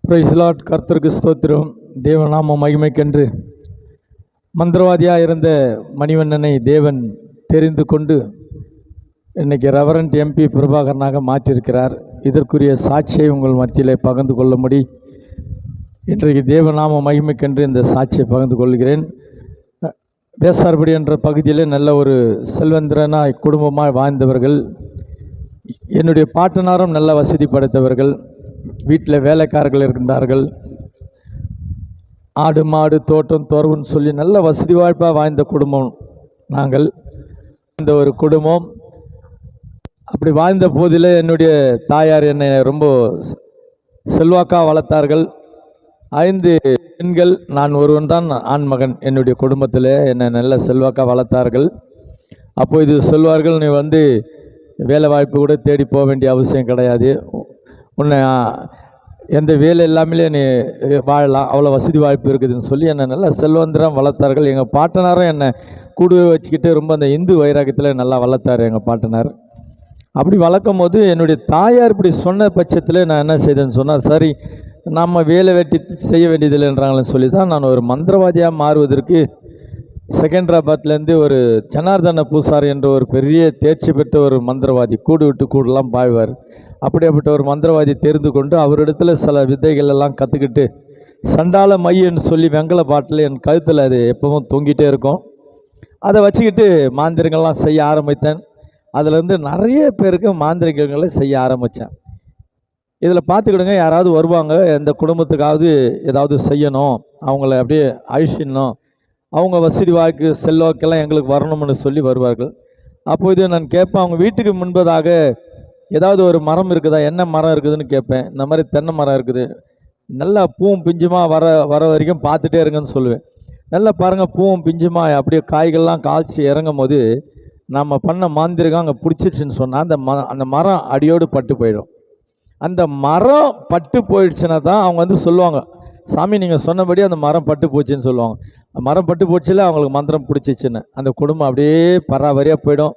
Price Lord. கர்த்தருக்கு ஸ்தோத்திரம். தேவநாம மகிமைக்கென்று மந்திரவாதியாக இருந்த மணிவண்ணனை தேவன் தெரிந்து கொண்டு இன்றைக்கி ரெவரண்ட் எம்பி பிரபாகரனாக மாற்றியிருக்கிறார். இதற்குரிய சாட்சியை உங்கள் மத்தியிலே பகிர்ந்து கொள்ளும்படி இன்றைக்கு தேவநாம மகிமைக்கென்று இந்த சாட்சியை பகிர்ந்து கொள்கிறேன். வேசார்படி என்ற பகுதியில் நல்ல ஒரு செல்வந்திரனாய் குடும்பமாக வாழ்ந்தவர்கள். என்னுடைய பாட்டனாரும் நல்ல வசதி படைத்தவர்கள். வீட்டில் வேலைக்காரர்கள் இருந்தார்கள். ஆடு மாடு தோட்டம் துறவுன்னு சொல்லி நல்ல வசதி வாய்ப்பாக வாழ்ந்த குடும்பம் நாங்கள். இந்த ஒரு குடும்பம் அப்படி வாழ்ந்த போதில் என்னுடைய தாயார் என்னை ரொம்ப செல்வாக்காக வளர்த்தார்கள். 5 பெண்கள், நான் ஒருவன் தான் ஆண்மகன். என்னுடைய குடும்பத்தில் என்னை நல்ல செல்வாக்காக வளர்த்தார்கள். அப்போ இது சொல்வார்கள், நீ வேலை வாய்ப்பு கூட தேடி போக வேண்டிய அவசியம் கிடையாது, உன்னை எந்த வேலை இல்லாமலே நீ வாழலாம், அவ்வளோ வசதி வாய்ப்பு இருக்குதுன்னு சொல்லி என்னை நல்லா செல்வந்திரம் வளர்த்தார்கள். எங்கள் பாட்டனாரும் என்னை கூடவே வச்சுக்கிட்டு ரொம்ப அந்த இந்து வைராக்கியத்தில் நல்லா வளர்த்தார் எங்கள் பாட்டனார். அப்படி வளர்க்கும் போது என்னுடைய தாயார் இப்படி சொன்ன பட்சத்தில் நான் என்ன செய்தேன்னு சொன்னால், சரி நம்ம வேலை வெட்டி செய்ய வேண்டியதில்லைன்றாங்களேன்னு சொல்லி தான் நான் ஒரு மந்திரவாதியாக மாறுவதற்கு செகண்டராபாத்லேருந்து ஒரு ஜனார்தன பூசாரி என்ற ஒரு பெரிய தேர்ச்சி பெற்ற ஒரு மந்திரவாதி, கூடு விட்டு கூடலாம் பாய்வார், அப்படிப்பட்ட ஒரு மந்திரவாதி தெரிந்து கொண்டு அவரிடத்துல சில வித்தைகள் எல்லாம் கற்றுக்கிட்டு சண்டால மையன்னு சொல்லி வெங்கல பாட்டில் என் கழுத்தில் அது எப்பவும் தொங்கிட்டே இருக்கும். அதை வச்சுக்கிட்டு மாந்திரிகங்கள்லாம் செய்ய ஆரம்பித்தேன். அதிலேருந்து நிறைய பேருக்கு மாந்திரிகங்களை செய்ய ஆரம்பித்தேன். இதில் பார்த்துக்கிடுங்க, யாராவது வருவாங்க, எந்த குடும்பத்துக்காவது ஏதாவது செய்யணும், அவங்கள அப்படியே அழிச்சிடணும், அவங்க வசதி வாய்க்கு செல்வாக்கெல்லாம் எங்களுக்கு வரணும்னு சொல்லி வருவார்கள். அப்போது நான் கேட்பேன், அவங்க வீட்டுக்கு முன்பதாக ஏதாவது ஒரு மரம் இருக்குதா, என்ன மரம் இருக்குதுன்னு கேட்பேன். இந்த மாதிரி தென்னை மரம் இருக்குது, நல்லா பூவும் பிஞ்சுமா வர வரைக்கும் பார்த்துட்டே இருங்கன்னு சொல்லுவேன். நல்லா பாருங்கள், பூவும் பிஞ்சுமா அப்படியே காய்கள்லாம் காய்ச்சி இறங்கும் போது நம்ம பண்ண மாந்திரிகம் அங்கே பிடிச்சிடுச்சின்னு சொன்னால் அந்த மரம் அடியோடு பட்டு போயிடும். அந்த மரம் பட்டு போயிடுச்சுன்னா தான் அவங்க சொல்லுவாங்க, சாமி நீங்கள் சொன்னபடி அந்த மரம் பட்டு போச்சுன்னு சொல்லுவாங்க. மரம் பட்டு போச்சுல அவங்களுக்கு மந்திரம் பிடிச்சிச்சின்னு அந்த குடும்பம் அப்படியே பராபரியாக போயிடும்.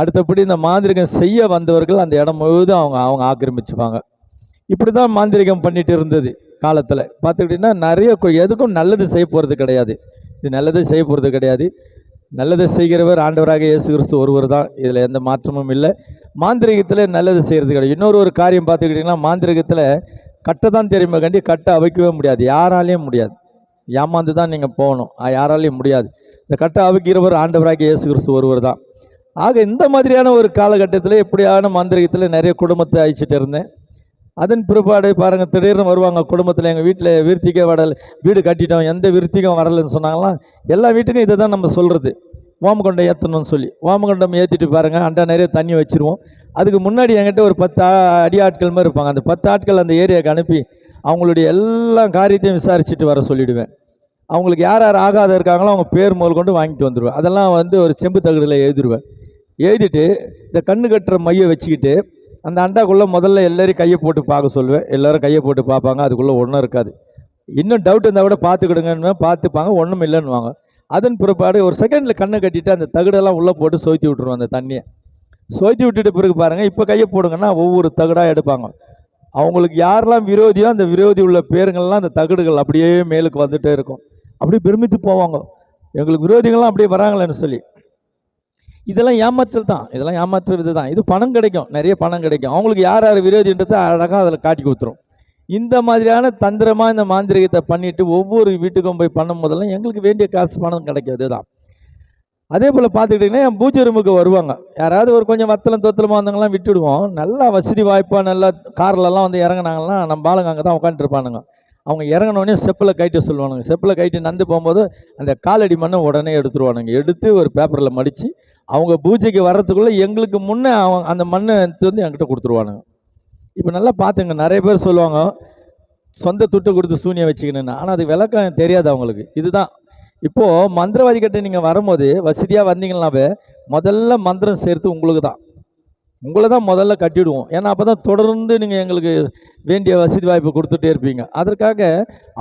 அடுத்தபடி இந்த மாந்திரிகம் செய்ய வந்தவர்கள் அந்த இடம் முழுவதும் அவங்க ஆக்கிரமிச்சுப்பாங்க. இப்படி தான் மாந்திரிகம் பண்ணிட்டு இருந்தது காலத்தில். பார்த்துக்கிட்டிங்கன்னா நிறைய எதுக்கும் நல்லது செய்ய போகிறது கிடையாது. இது நல்லது செய்ய போகிறது கிடையாது. நல்லதை செய்கிறவர் ஆண்டவராக இயேசு கிறிஸ்து ஒருவர் தான், இதில் எந்த மாற்றமும் இல்லை. மாந்திரிகத்தில் நல்லது செய்கிறது கிடையாது. இன்னொரு காரியம் பார்த்துக்கிட்டிங்கன்னா, மாந்திரிகத்தில் கட்டை தான் தெரியுமா கண்டி, கட்டை அவைக்கவே முடியாது, யாராலையும் முடியாது. ஏமாந்து தான் நீங்கள் போகணும், யாராலையும் முடியாது. இந்த கட்டை அவைக்கிறவர் ஆண்டவராக இயேசு கிறிஸ்து ஒருவர் தான். ஆக இந்த மாதிரியான ஒரு காலகட்டத்தில் எப்படியான மாந்திரிகத்தில் நிறைய குடும்பத்தை அழிச்சிட்டு இருந்தேன். அதன் பிற்பாடு பாருங்கள், திடீர்னு வருவாங்க குடும்பத்தில், எங்கள் வீட்டில் விருத்திக்கே வரல, வீடு கட்டிட்டோம், எந்த விருத்திக்கும் வரலைன்னு சொன்னாங்களாம். எல்லா வீட்டுக்கும் இதை தான் நம்ம சொல்கிறது, ஓமகொண்டம் ஏற்றணும்னு சொல்லி. ஓமகொண்டம் ஏற்றிட்டு பாருங்கள், அண்டா நிறைய தண்ணி வச்சுருவோம். அதுக்கு முன்னாடி என்கிட்ட ஒரு 10 அடி ஆட்கள் மாதிரி இருப்பாங்க. அந்த 10 ஆட்கள் அந்த ஏரியாவுக்கு அனுப்பி அவங்களுடைய எல்லா காரியத்தையும் விசாரிச்சுட்டு வர சொல்லிவிடுவேன். அவங்களுக்கு யார் யார் ஆகாத இருக்காங்களோ அவங்க பேர் முதல் கொண்டு வாங்கிட்டு வந்துடுவேன். அதெல்லாம் ஒரு செம்பு தகடில் எழுதிடுவேன். எழுதிட்டு இந்த கண்ணு கட்டுற மையை வச்சுக்கிட்டு அந்த அண்டாக்குள்ளே முதல்ல எல்லோரும் கையை போட்டு பார்க்க சொல்லுவேன். எல்லோரும் கையை போட்டு பார்ப்பாங்க, அதுக்குள்ளே ஒன்றும் இருக்காது. இன்னும் டவுட் இருந்தால் கூட பார்த்துக்கிடுங்கன்னு பார்த்துப்பாங்க, ஒன்றும் இல்லைன்னுவாங்க. அதன் பிற்பாடு ஒரு செகண்டில் கண்ணை கட்டிட்டு அந்த தகடெல்லாம் உள்ளே போட்டு சோய்த்தி விட்டுருவோம். அந்த தண்ணியை சோய்த்தி விட்டுட்டு பிறகு பாருங்கள், இப்போ கையை போடுங்கன்னா ஒவ்வொரு தகடாக எடுப்பாங்க. அவங்களுக்கு யாரெல்லாம் விரோதியோ அந்த விரோதி உள்ள பேருங்கள்லாம் அந்த தகடுகள் அப்படியே மேலுக்கு வந்துகிட்டே இருக்கும். அப்படியே பெருமித்து போவாங்க, எங்களுக்கு விரோதிகள்லாம் அப்படியே வராங்களேன்னு சொல்லி. இதெல்லாம் ஏமாற்றல் தான், இதெல்லாம் ஏமாற்றுறது தான். இது பணம் கிடைக்கும், நிறைய பணம் கிடைக்கும். அவங்களுக்கு யார் யார் விரோதின்றதை அழகாக அதில் காட்டி கொடுத்துரும். இந்த மாதிரியான தந்திரமாக இந்த மாந்திரிகத்தை பண்ணிவிட்டு ஒவ்வொரு வீட்டுக்கும் போய் பண்ணும் போதெல்லாம் எங்களுக்கு வேண்டிய காசு பணம் கிடைக்காது தான். அதே போல் பார்த்துக்கிட்டிங்கன்னா என் பூஜை ரூமுக்கு வருவாங்க, யாராவது ஒரு கொஞ்சம் வத்தலம் தொத்தலமாக வந்தவங்களாம் விட்டுடுவோம். நல்லா வசதி வாய்ப்பாக நல்லா கார்லலாம் இறங்கினாங்கன்னா நம்ம ஆளுங்க அங்கே தான் உட்காந்துருப்பானுங்க. அவங்க இறங்கினோடனே செப்பில் கைட்டு சொல்லுவானுங்க. செப்பில் கைட்டு நந்து போகும்போது அந்த காலடி மண்ணை உடனே எடுத்துருவானுங்க. எடுத்து ஒரு பேப்பரில் மடித்து அவங்க பூஜைக்கு வர்றதுக்குள்ளே எங்களுக்கு முன்னே அந்த மண்ணை என்கிட்ட கொடுத்துருவானுங்க. இப்போ நல்லா பார்த்துங்க, நிறைய பேர் சொல்லுவாங்க சொந்த துட்டு கொடுத்து சூனியம் வச்சுக்கணுன்னு. ஆனால் அது விளக்கம் தெரியாது அவங்களுக்கு. இதுதான் இப்போது மந்திரவாதி கிட்ட நீங்கள் வரும்போது வசதியாக வந்தீங்கன்னாவே முதல்ல மந்திரம் சேர்த்து உங்களுக்கு தான், உங்களை தான் முதல்ல கட்டிவிடுவோம். ஏன்னா அப்போ தான் தொடர்ந்து நீங்கள் எங்களுக்கு வேண்டிய வசதி வாய்ப்பு கொடுத்துட்டே இருப்பீங்க. அதற்காக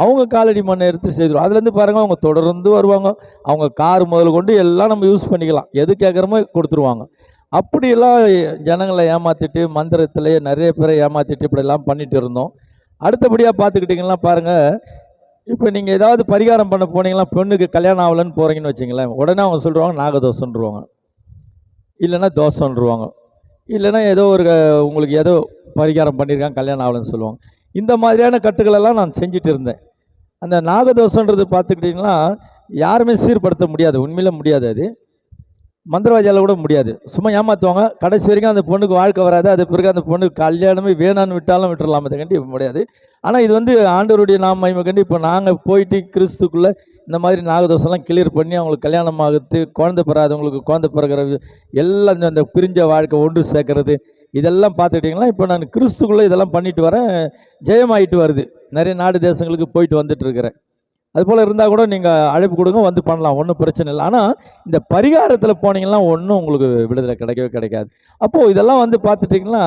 அவங்க காலடி மண்ணை எடுத்து செய்துடும். அதுலேருந்து பாருங்கள், அவங்க தொடர்ந்து வருவாங்க. அவங்க கார் முதல் கொண்டு எல்லாம் நம்ம யூஸ் பண்ணிக்கலாம், எது கேட்குறமோ கொடுத்துருவாங்க. அப்படியெல்லாம் ஜனங்களை ஏமாற்றிட்டு மந்திரத்திலேயே நிறைய பேரை ஏமாற்றிட்டு இப்படியெல்லாம் பண்ணிட்டு இருந்தோம். அடுத்தபடியாக பார்த்துக்கிட்டிங்கன்னா பாருங்கள், இப்போ நீங்கள் ஏதாவது பரிகாரம் பண்ண போனீங்கன்னா பொண்ணுக்கு கல்யாணம் ஆகலன்னு போகிறீங்கன்னு வச்சிங்களேன், உடனே அவங்க சொல்லுவாங்க நாகதோஷன்ருவாங்க, இல்லைன்னா தோஷன்ருவாங்க, இல்லைன்னா ஏதோ ஒரு உங்களுக்கு ஏதோ பரிகாரம் பண்ணியிருக்காங்க கல்யாணம் ஆகலன்னு சொல்லுவாங்க. இந்த மாதிரியான கட்டுகளெல்லாம் நான் செஞ்சுட்டு இருந்தேன். அந்த நாகதோஷன்றது பார்த்துக்கிட்டிங்கன்னா யாருமே சீர்படுத்த முடியாது, உண்மையில முடியாது. அது மந்திரவாதியால் கூட முடியாது. சும்மா ஏமாற்றுவாங்க. கடைசி வரைக்கும் அந்த பொண்ணுக்கு வாழ்க்கை வராது. அது பிறகு அந்த பொண்ணுக்கு கல்யாணமே வேணான்னு விட்டாலும் விட்டுடலாம், அதை கண்டி முடியாது. ஆனால் இது வந்து ஆண்டவருடைய மகிமை கண்டி இப்போ நாங்கள் போயிட்டு கிறிஸ்துக்குள்ளே இந்த மாதிரி நாகதோஷம்லாம் கிளியர் பண்ணி அவங்களுக்கு கல்யாணம் ஆகுது, குழந்தை பெறாதவங்களுக்கு குழந்தை பிறக்கிறது, எல்லாம் அந்த பிரிஞ்ச வாழ்க்கை ஒன்று சேர்க்கறது, இதெல்லாம் பார்த்துக்கிட்டிங்கன்னா இப்போ நான் கிறிஸ்துக்குள்ளே இதெல்லாம் பண்ணிட்டு வரேன். ஜெயமாயிட்டு வருது. நிறைய நாடு தேசங்களுக்கு போயிட்டு வந்துட்டு இருக்கிறேன். அதுபோல் இருந்தால் கூட நீங்கள் அழைப்பு கொடுங்க, வந்து பண்ணலாம், ஒன்றும் பிரச்சனை இல்லை. ஆனால் இந்த பரிகாரத்தில் போனீங்கன்னா ஒன்றும் உங்களுக்கு விடுதலை கிடைக்கவே கிடைக்காது. அப்போது இதெல்லாம் வந்து பார்த்துட்டிங்கன்னா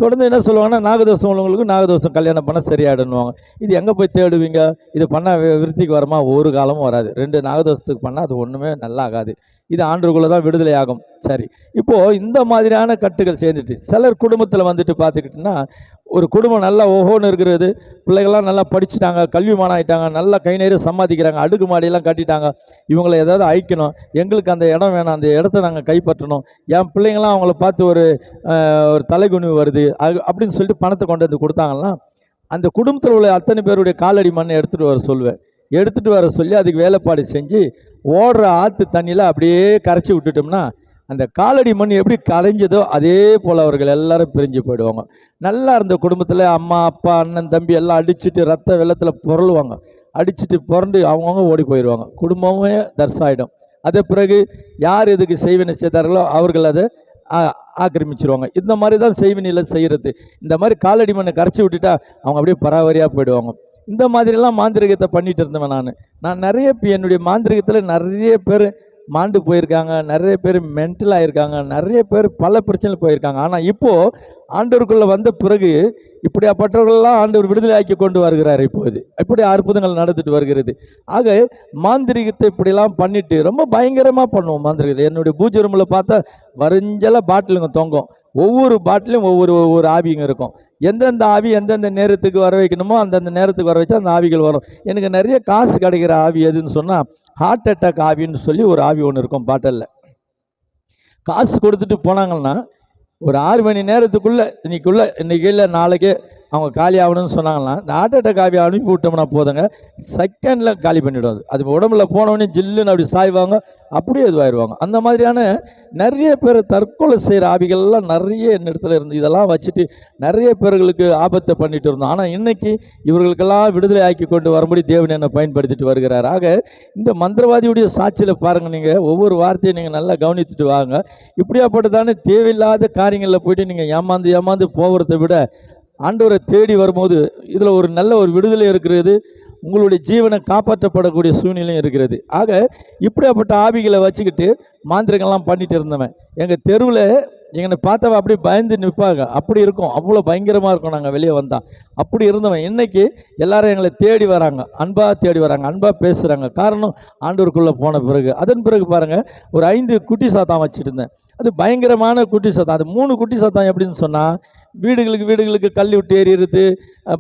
தொடர்ந்து என்ன சொல்லுவாங்கன்னா நாகதோஷம் உள்ளவங்களுக்கு நாகதோஷம் கல்யாணம் பண்ண சரியாயிடுன்னுவாங்க. இது எங்கே போய் தேடுவீங்க? இது பண்ணால் விருத்திக்கு வருமா? ஒரு காலமும் வராது. 2 நாகதோஷத்துக்கு பண்ணால் அது ஒன்றுமே நல்லா ஆகாது. இது ஆண்டுக்குள்ளே தான் விடுதலை ஆகும். சரி, இப்போது இந்த மாதிரியான கட்டுகள் சேர்ந்துட்டு சிலர் குடும்பத்தில் வந்துட்டு பார்த்துக்கிட்டிங்கன்னா ஒரு குடும்பம் நல்லா ஓஹோன்னு இருக்கிறது, பிள்ளைகள்லாம் நல்லா படிச்சுட்டாங்க, கல்விமானம் ஆகிட்டாங்க, நல்லா கை நிறைய சம்பாதிக்கிறாங்க, அடுக்கு மாடியெல்லாம் கட்டிட்டாங்க, இவங்களை ஏதாவது அழிக்கணும், எங்களுக்கு அந்த இடம் வேணும், அந்த இடத்த நாங்கள் கைப்பற்றணும், என் பிள்ளைங்களாம் அவங்கள பார்த்து ஒரு தலைகுனிவு வருது அப்படின்னு சொல்லிட்டு பணத்தை கொண்டு வந்து கொடுத்தாங்கன்னா அந்த குடும்பத்தில் உள்ள அத்தனை பேருடைய காலடி மண்ணை எடுத்துகிட்டு வர சொல்லுவேன். எடுத்துகிட்டு வர சொல்லி அதுக்கு வேலைப்பாடு செஞ்சு ஓடுற ஆற்று தண்ணியில் அப்படியே கரைச்சி விட்டுட்டோம்னா அந்த காலடி மண் எப்படி கரைஞ்சதோ அதே போல் அவர்கள் எல்லாரும் பிரிஞ்சு போயிடுவாங்க. நல்லா இருந்த குடும்பத்தில் அம்மா அப்பா அண்ணன் தம்பி எல்லாம் அடிச்சுட்டு ரத்த வெள்ளத்தில் புரளுவாங்க. அடிச்சுட்டு புரண்டு அவங்கவுங்க ஓடி போயிடுவாங்க. குடும்பமே தர்சாயிடும். அதே பிறகு யார் இதுக்கு செய்வினை செய்தார்களோ அவர்கள் அதை ஆக்கிரமிச்சிருவாங்க. இந்த மாதிரி தான் செய்வினையில் செய்கிறது. இந்த மாதிரி காலடி மண்ணை கரைச்சி விட்டுட்டா அவங்க அப்படியே பராவரியாக போயிடுவாங்க. இந்த மாதிரிலாம் மாந்திரிகத்தை பண்ணிட்டு இருந்தவன் நான் நிறைய என்னுடைய மாந்திரிகத்தில் நிறைய பேர் மாண்டு போயிருக்காங்க, நிறைய பேர் மென்டல் ஆகியிருக்காங்க, நிறைய பேர் பல பிரச்சனை போயிருக்காங்க. ஆனால் இப்போது ஆண்டவருக்குள்ளே வந்த பிறகு இப்படியாப்பட்டவர்களெல்லாம் ஆண்டவர் விடுதலை ஆக்கி கொண்டு வருகிறார். இப்போது இப்படி அற்புதங்கள் நடந்துட்டு வருகிறது. ஆக மாந்திரிகத்தை இப்படிலாம் பண்ணிட்டு ரொம்ப பயங்கரமாக பண்ணுவோம் மாந்திரிகத்தை. என்னுடைய பூஜை ரூமில் பார்த்தா வரிஞ்சலாக பாட்டிலுங்க தொங்கும். ஒவ்வொரு பாட்டிலும் ஒவ்வொரு ஆவிங்க இருக்கும். எந்தெந்த ஆவி எந்தெந்த நேரத்துக்கு வர வைக்கணுமோ அந்தந்த நேரத்துக்கு வர வச்சா அந்த ஆவிகள் வரும். எனக்கு நிறைய காசு கிடைக்கிற ஆவி எதுன்னு சொன்னால் ஹார்ட் அட்டாக் ஆவின்னு சொல்லி ஒரு ஆவி ஒன்று இருக்கும் பாட்டலில். காசு கொடுத்துட்டு போனாங்கன்னா ஒரு 6 மணி நேரத்துக்குள்ளே இன்னைக்கு இல்லை நாளைக்கு அவங்க காலி ஆகணும்னு சொன்னாங்கன்னா இந்த ஹார்ட் அட்டாக் ஆவி அனுப்பி விட்டோம்னா போதுங்க, செகண்டில் காலி பண்ணிவிடும். அது உடம்புல போனவொடனே ஜில்லுன்னு அப்படி சாய்வாங்க, அப்படியே இதுவாயிடுவாங்க. அந்த மாதிரியான நிறைய பேர் தற்கொலை செய்கிற ஆவிகள்லாம் நிறைய இடத்துல இருந்து இதெல்லாம் வச்சுட்டு நிறைய பேர்களுக்கு ஆபத்தை பண்ணிட்டு இருந்தோம். ஆனால் இன்னைக்கு இவர்களுக்கெல்லாம் விடுதலை ஆக்கி கொண்டு வரும்படி தேவன் என்னை பயன்படுத்திட்டு வருகிறார். ஆக இந்த மந்திரவாதியுடைய சாட்சியில் பாருங்கள், நீங்கள் ஒவ்வொரு வார்த்தையும் நீங்கள் நல்லா கவனித்துட்டு வாங்க. இப்படியாப்பட்டதானே தேவையில்லாத காரியங்களில் போயிட்டு நீங்கள் ஏமாந்து போகிறத விட ஆண்டவரை தேடி வரும்போது இதில் ஒரு நல்ல ஒரு விடுதலை இருக்கிறது, உங்களுடைய ஜீவனை காப்பாற்றப்படக்கூடிய சூழ்நிலையும் இருக்கிறது. ஆக இப்படியாப்பட்ட ஆவிகளை வச்சுக்கிட்டு மாந்திரிகம்லாம் பண்ணிட்டு இருந்தவன் எங்கள் தெருவில் எங்களை பார்த்தவ அப்படி பயந்து நிற்பாங்க. அப்படி இருக்கும், அவ்வளோ பயங்கரமாக இருக்கும். நாங்கள் வெளியே வந்தால் அப்படி இருந்தவன் இன்னைக்கு எல்லாரும் எங்களை தேடி வராங்க, அன்பாக தேடி வராங்க, அன்பாக பேசுகிறாங்க. காரணம் ஆண்டவருக்குள்ளே போன பிறகு. அதன் பிறகு பாருங்கள், ஒரு 5 குட்டி சாத்தான் வச்சுட்டு இருந்தேன். அது பயங்கரமான குட்டி சாத்தான். அது 3 குட்டி சாத்தான் எப்படின்னு சொன்னால் வீடுகளுக்கு கல் விட்டு ஏறிடுறது,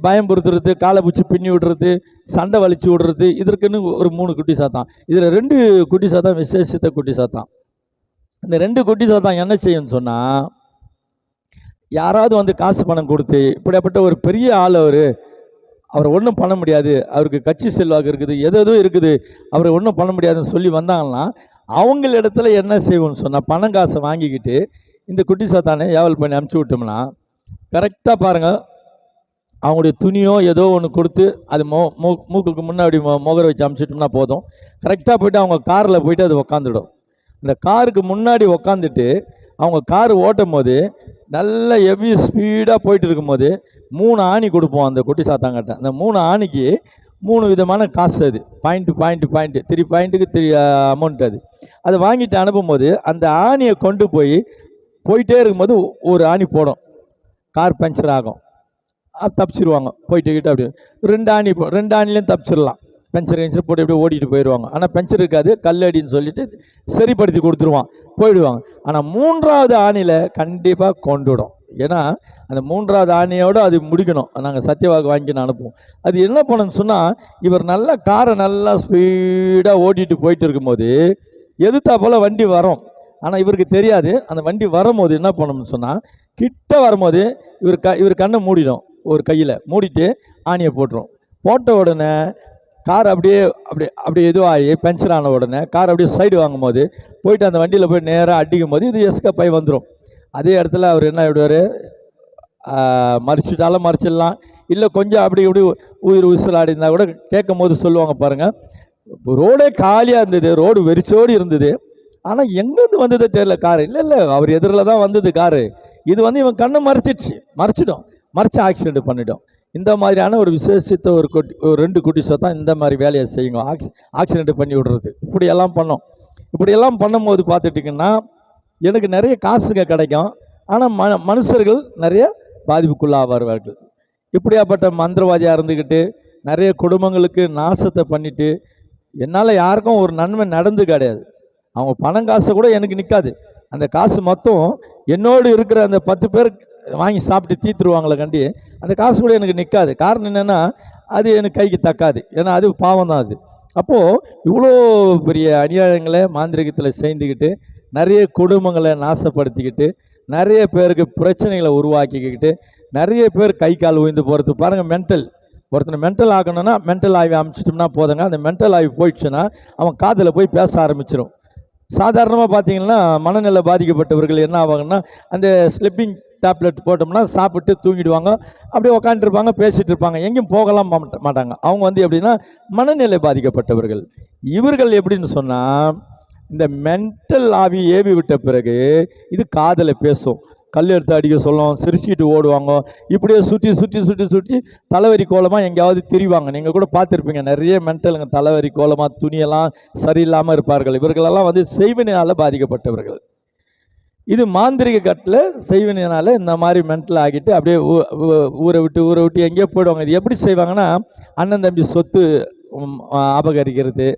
பயம் பொறுத்துறது, காலை பிடிச்சி பின்னி விடுறது, சண்டை வலிச்சு விடுறது, இதற்குன்னு ஒரு 3 குட்டி சாத்தான். இதில் 2 குட்டி சாத்தான் விசேஷித்த குட்டி சாத்தான். இந்த 2 குட்டி சாத்தான் என்ன செய்யும்னு சொன்னால் யாராவது வந்து காசு பணம் கொடுத்து இப்படியாப்பட்ட ஒரு பெரிய ஆள் அவரை ஒன்றும் பண்ண முடியாது, அவருக்கு கட்சி செல்வாக்கு இருக்குது, எதோ இருக்குது, அவரை ஒன்றும் பண்ண முடியாதுன்னு சொல்லி வந்தாங்கன்னா அவங்களிடத்துல என்ன செய்வோம்னு சொன்னால் பணம் காசை வாங்கிக்கிட்டு இந்த குட்டி சாத்தானே ஏவல் பண்ணி அனுப்பிச்சி விட்டோம்னா கரெக்டாக பாருங்கள், அவங்களுடைய துணியோ ஏதோ ஒன்று கொடுத்து அது மூக்குக்கு முன்னாடி முகர வச்சு அனுப்பிச்சிட்டோம்னா போதும். கரெக்டாக போய்ட்டு அவங்க காரில் போய்ட்டு அது உக்காந்துடும். இந்த காருக்கு முன்னாடி உக்காந்துட்டு அவங்க கார் ஓட்டும் போது நல்ல ஹெவி ஸ்பீடாக போயிட்டு இருக்கும்போது 3 ஆணி கொடுப்போம் அந்த குட்டி சாத்தாங்கிட்ட. அந்த 3 ஆணிக்கு 3 விதமான காசு. அது பாயிண்ட்டு 3 பாயிண்ட்டுக்கு 3 அமௌண்ட். அதை வாங்கிட்டு அனுப்பும்போது அந்த ஆணியை கொண்டு போயிட்டே இருக்கும்போது ஒரு ஆணி போடும், கார் பஞ்சர் ஆகும், தப்பிச்சிருவாங்க போயிட்டுக்கிட்டு. அப்படி 2 ஆணிலையும் தப்பிச்சிடலாம். பஞ்சர் போட்டு அப்படியே ஓடிட்டு போயிடுவாங்க. ஆனால் பஞ்சர் இருக்காது, கல்லடின்னு சொல்லிட்டு சரிப்படுத்தி கொடுத்துருவான், போயிடுவாங்க. ஆனால் 3ஆவது ஆணியில் கண்டிப்பாக கொண்டுவிடும். ஏன்னா அந்த 3வது ஆணையோடு அது முடிக்கணும். நாங்கள் சத்தியவாக்கு வாங்கின்னு அனுப்புவோம். அது என்ன பண்ணணும்னு சொன்னால், இவர் நல்ல காரை நல்லா ஸ்பீடாக ஓட்டிகிட்டு போயிட்டு இருக்கும்போது எதிர்த்தா போல் வண்டி வரும். ஆனால் இவருக்கு தெரியாது. அந்த வண்டி வரும்போது என்ன பண்ணணும்னு சொன்னால், கிட்ட வரும்போது இவர் கண்ணை மூடிடும். ஒரு கையில் மூடிட்டு ஆணியை போட்டுரும். போட்ட உடனே கார் அப்படியே அப்படியே இதுவாகி பஞ்சர் ஆன உடனே கார் அப்படியே சைடு வாங்கும்போது போயிட்டு அந்த வண்டியில் போய் நேராக அடிக்கும் போது இது எஸ்கேப் ஆகி வந்துடும். அதே இடத்துல அவர் என்ன விடுவார், மறிச்சிட்டாலும் மறிச்சிடலாம், இல்லை கொஞ்சம் அப்படி இப்படி உயிர் உசிலாடி இருந்தால் கூட கேட்கும் போது சொல்லுவாங்க பாருங்கள், ரோடே காலியாக இருந்தது, ரோடு வெறிச்சோடி இருந்தது, ஆனால் எங்கேருந்து வந்ததே தெரியல காரு. இல்லை அவர் எதிரில் தான் வந்தது காரு. இது இவன் கண்ணை மறைச்சிடும், மறைச்சு ஆக்சிடென்ட் பண்ணிட்டோம். இந்த மாதிரியான ஒரு விசேஷித்த ஒரு 2 குட்டிஸை தான் இந்த மாதிரி வேலையை செய்யுங்க, ஆக்சிடென்ட் பண்ணி விடுறது. இப்படியெல்லாம் பண்ணோம். இப்படியெல்லாம் பண்ணும்போது பார்த்துட்டிங்கன்னா எனக்கு நிறைய காசுங்க கிடைக்கும், ஆனால் மனுஷர்கள் நிறைய பாதிப்புக்குள்ளாவார்கள். இப்படியாப்பட்ட மந்திரவாதியாக இருந்துக்கிட்டு நிறைய குடும்பங்களுக்கு நாசத்தை பண்ணிவிட்டு என்னால் யாருக்கும் ஒரு நன்மை நடந்து கிடையாது. அவங்க பணம் காசை கூட எனக்கு நிற்காது. அந்த காசு மொத்தம் என்னோடு இருக்கிற அந்த 10 பேர் வாங்கி சாப்பிட்டு தீத்துருவாங்களே கண்டி அந்த காசு கூட எனக்கு நிற்காது. காரணம் என்னென்னா அது எனக்கு கைக்கு தக்காது. ஏன்னா அது பாவம் தான் அது. அப்போது இவ்வளோ பெரிய அநியாயங்களை மாந்திரிகத்தில் சேர்ந்துக்கிட்டு நிறைய குடும்பங்களை நாசப்படுத்திக்கிட்டு நிறைய பேருக்கு பிரச்சனைகளை உருவாக்கிக்கிட்டு நிறைய பேர் கை கால் உயர்ந்து போகிறது. பாருங்கள், ஒருத்தனை மென்டல் ஆகணும்னா மென்டல் ஆய்வு அமைச்சிட்டோம்னா போதுங்க. அந்த மென்டல் ஆய்வு போயிடுச்சுன்னா அவன் காதில் போய் பேச ஆரம்பிச்சிடும். சாதாரணமாக பார்த்தீங்கன்னா மனநிலை பாதிக்கப்பட்டவர்கள் என்ன ஆவாங்கன்னா, அந்த ஸ்லிப்பிங் டேப்லெட் போட்டோம்னா சாப்பிட்டு தூங்கிடுவாங்க, அப்படியே உக்காந்துருப்பாங்க, பேசிகிட்டு இருப்பாங்க, எங்கேயும் போகலாம் மாட்டாங்க. அவங்க எப்படின்னா மனநிலை பாதிக்கப்பட்டவர்கள். இவர்கள் எப்படின்னு சொன்னால், இந்த மென்டல் ஆவி ஏவி விட்ட பிறகு இது காதில் பேசும், கல் எடுத்து அடிக்க சொல்லும், சிரிச்சிட்டு ஓடுவாங்க, இப்படியே சுற்றி தலைவரி கோலமாக எங்கேயாவது திரிவாங்க. நீங்கள் கூட பார்த்துருப்பீங்க, நிறைய மென்டலுங்க தலைவரி கோலமாக துணியெல்லாம் சரியில்லாமல் இருப்பார்கள். இவர்களெல்லாம் செய்வினையால் பாதிக்கப்பட்டவர்கள். இது மாந்திரிக கட்டில் செய்வினையினால் இந்த மாதிரி மென்டல் ஆகிட்டு அப்படியே ஊரை விட்டு எங்கேயோ போயிடுவாங்க. இது எப்படி செய்வாங்கன்னா, அண்ணன் தம்பி சொத்து அபகரிக்கிறது,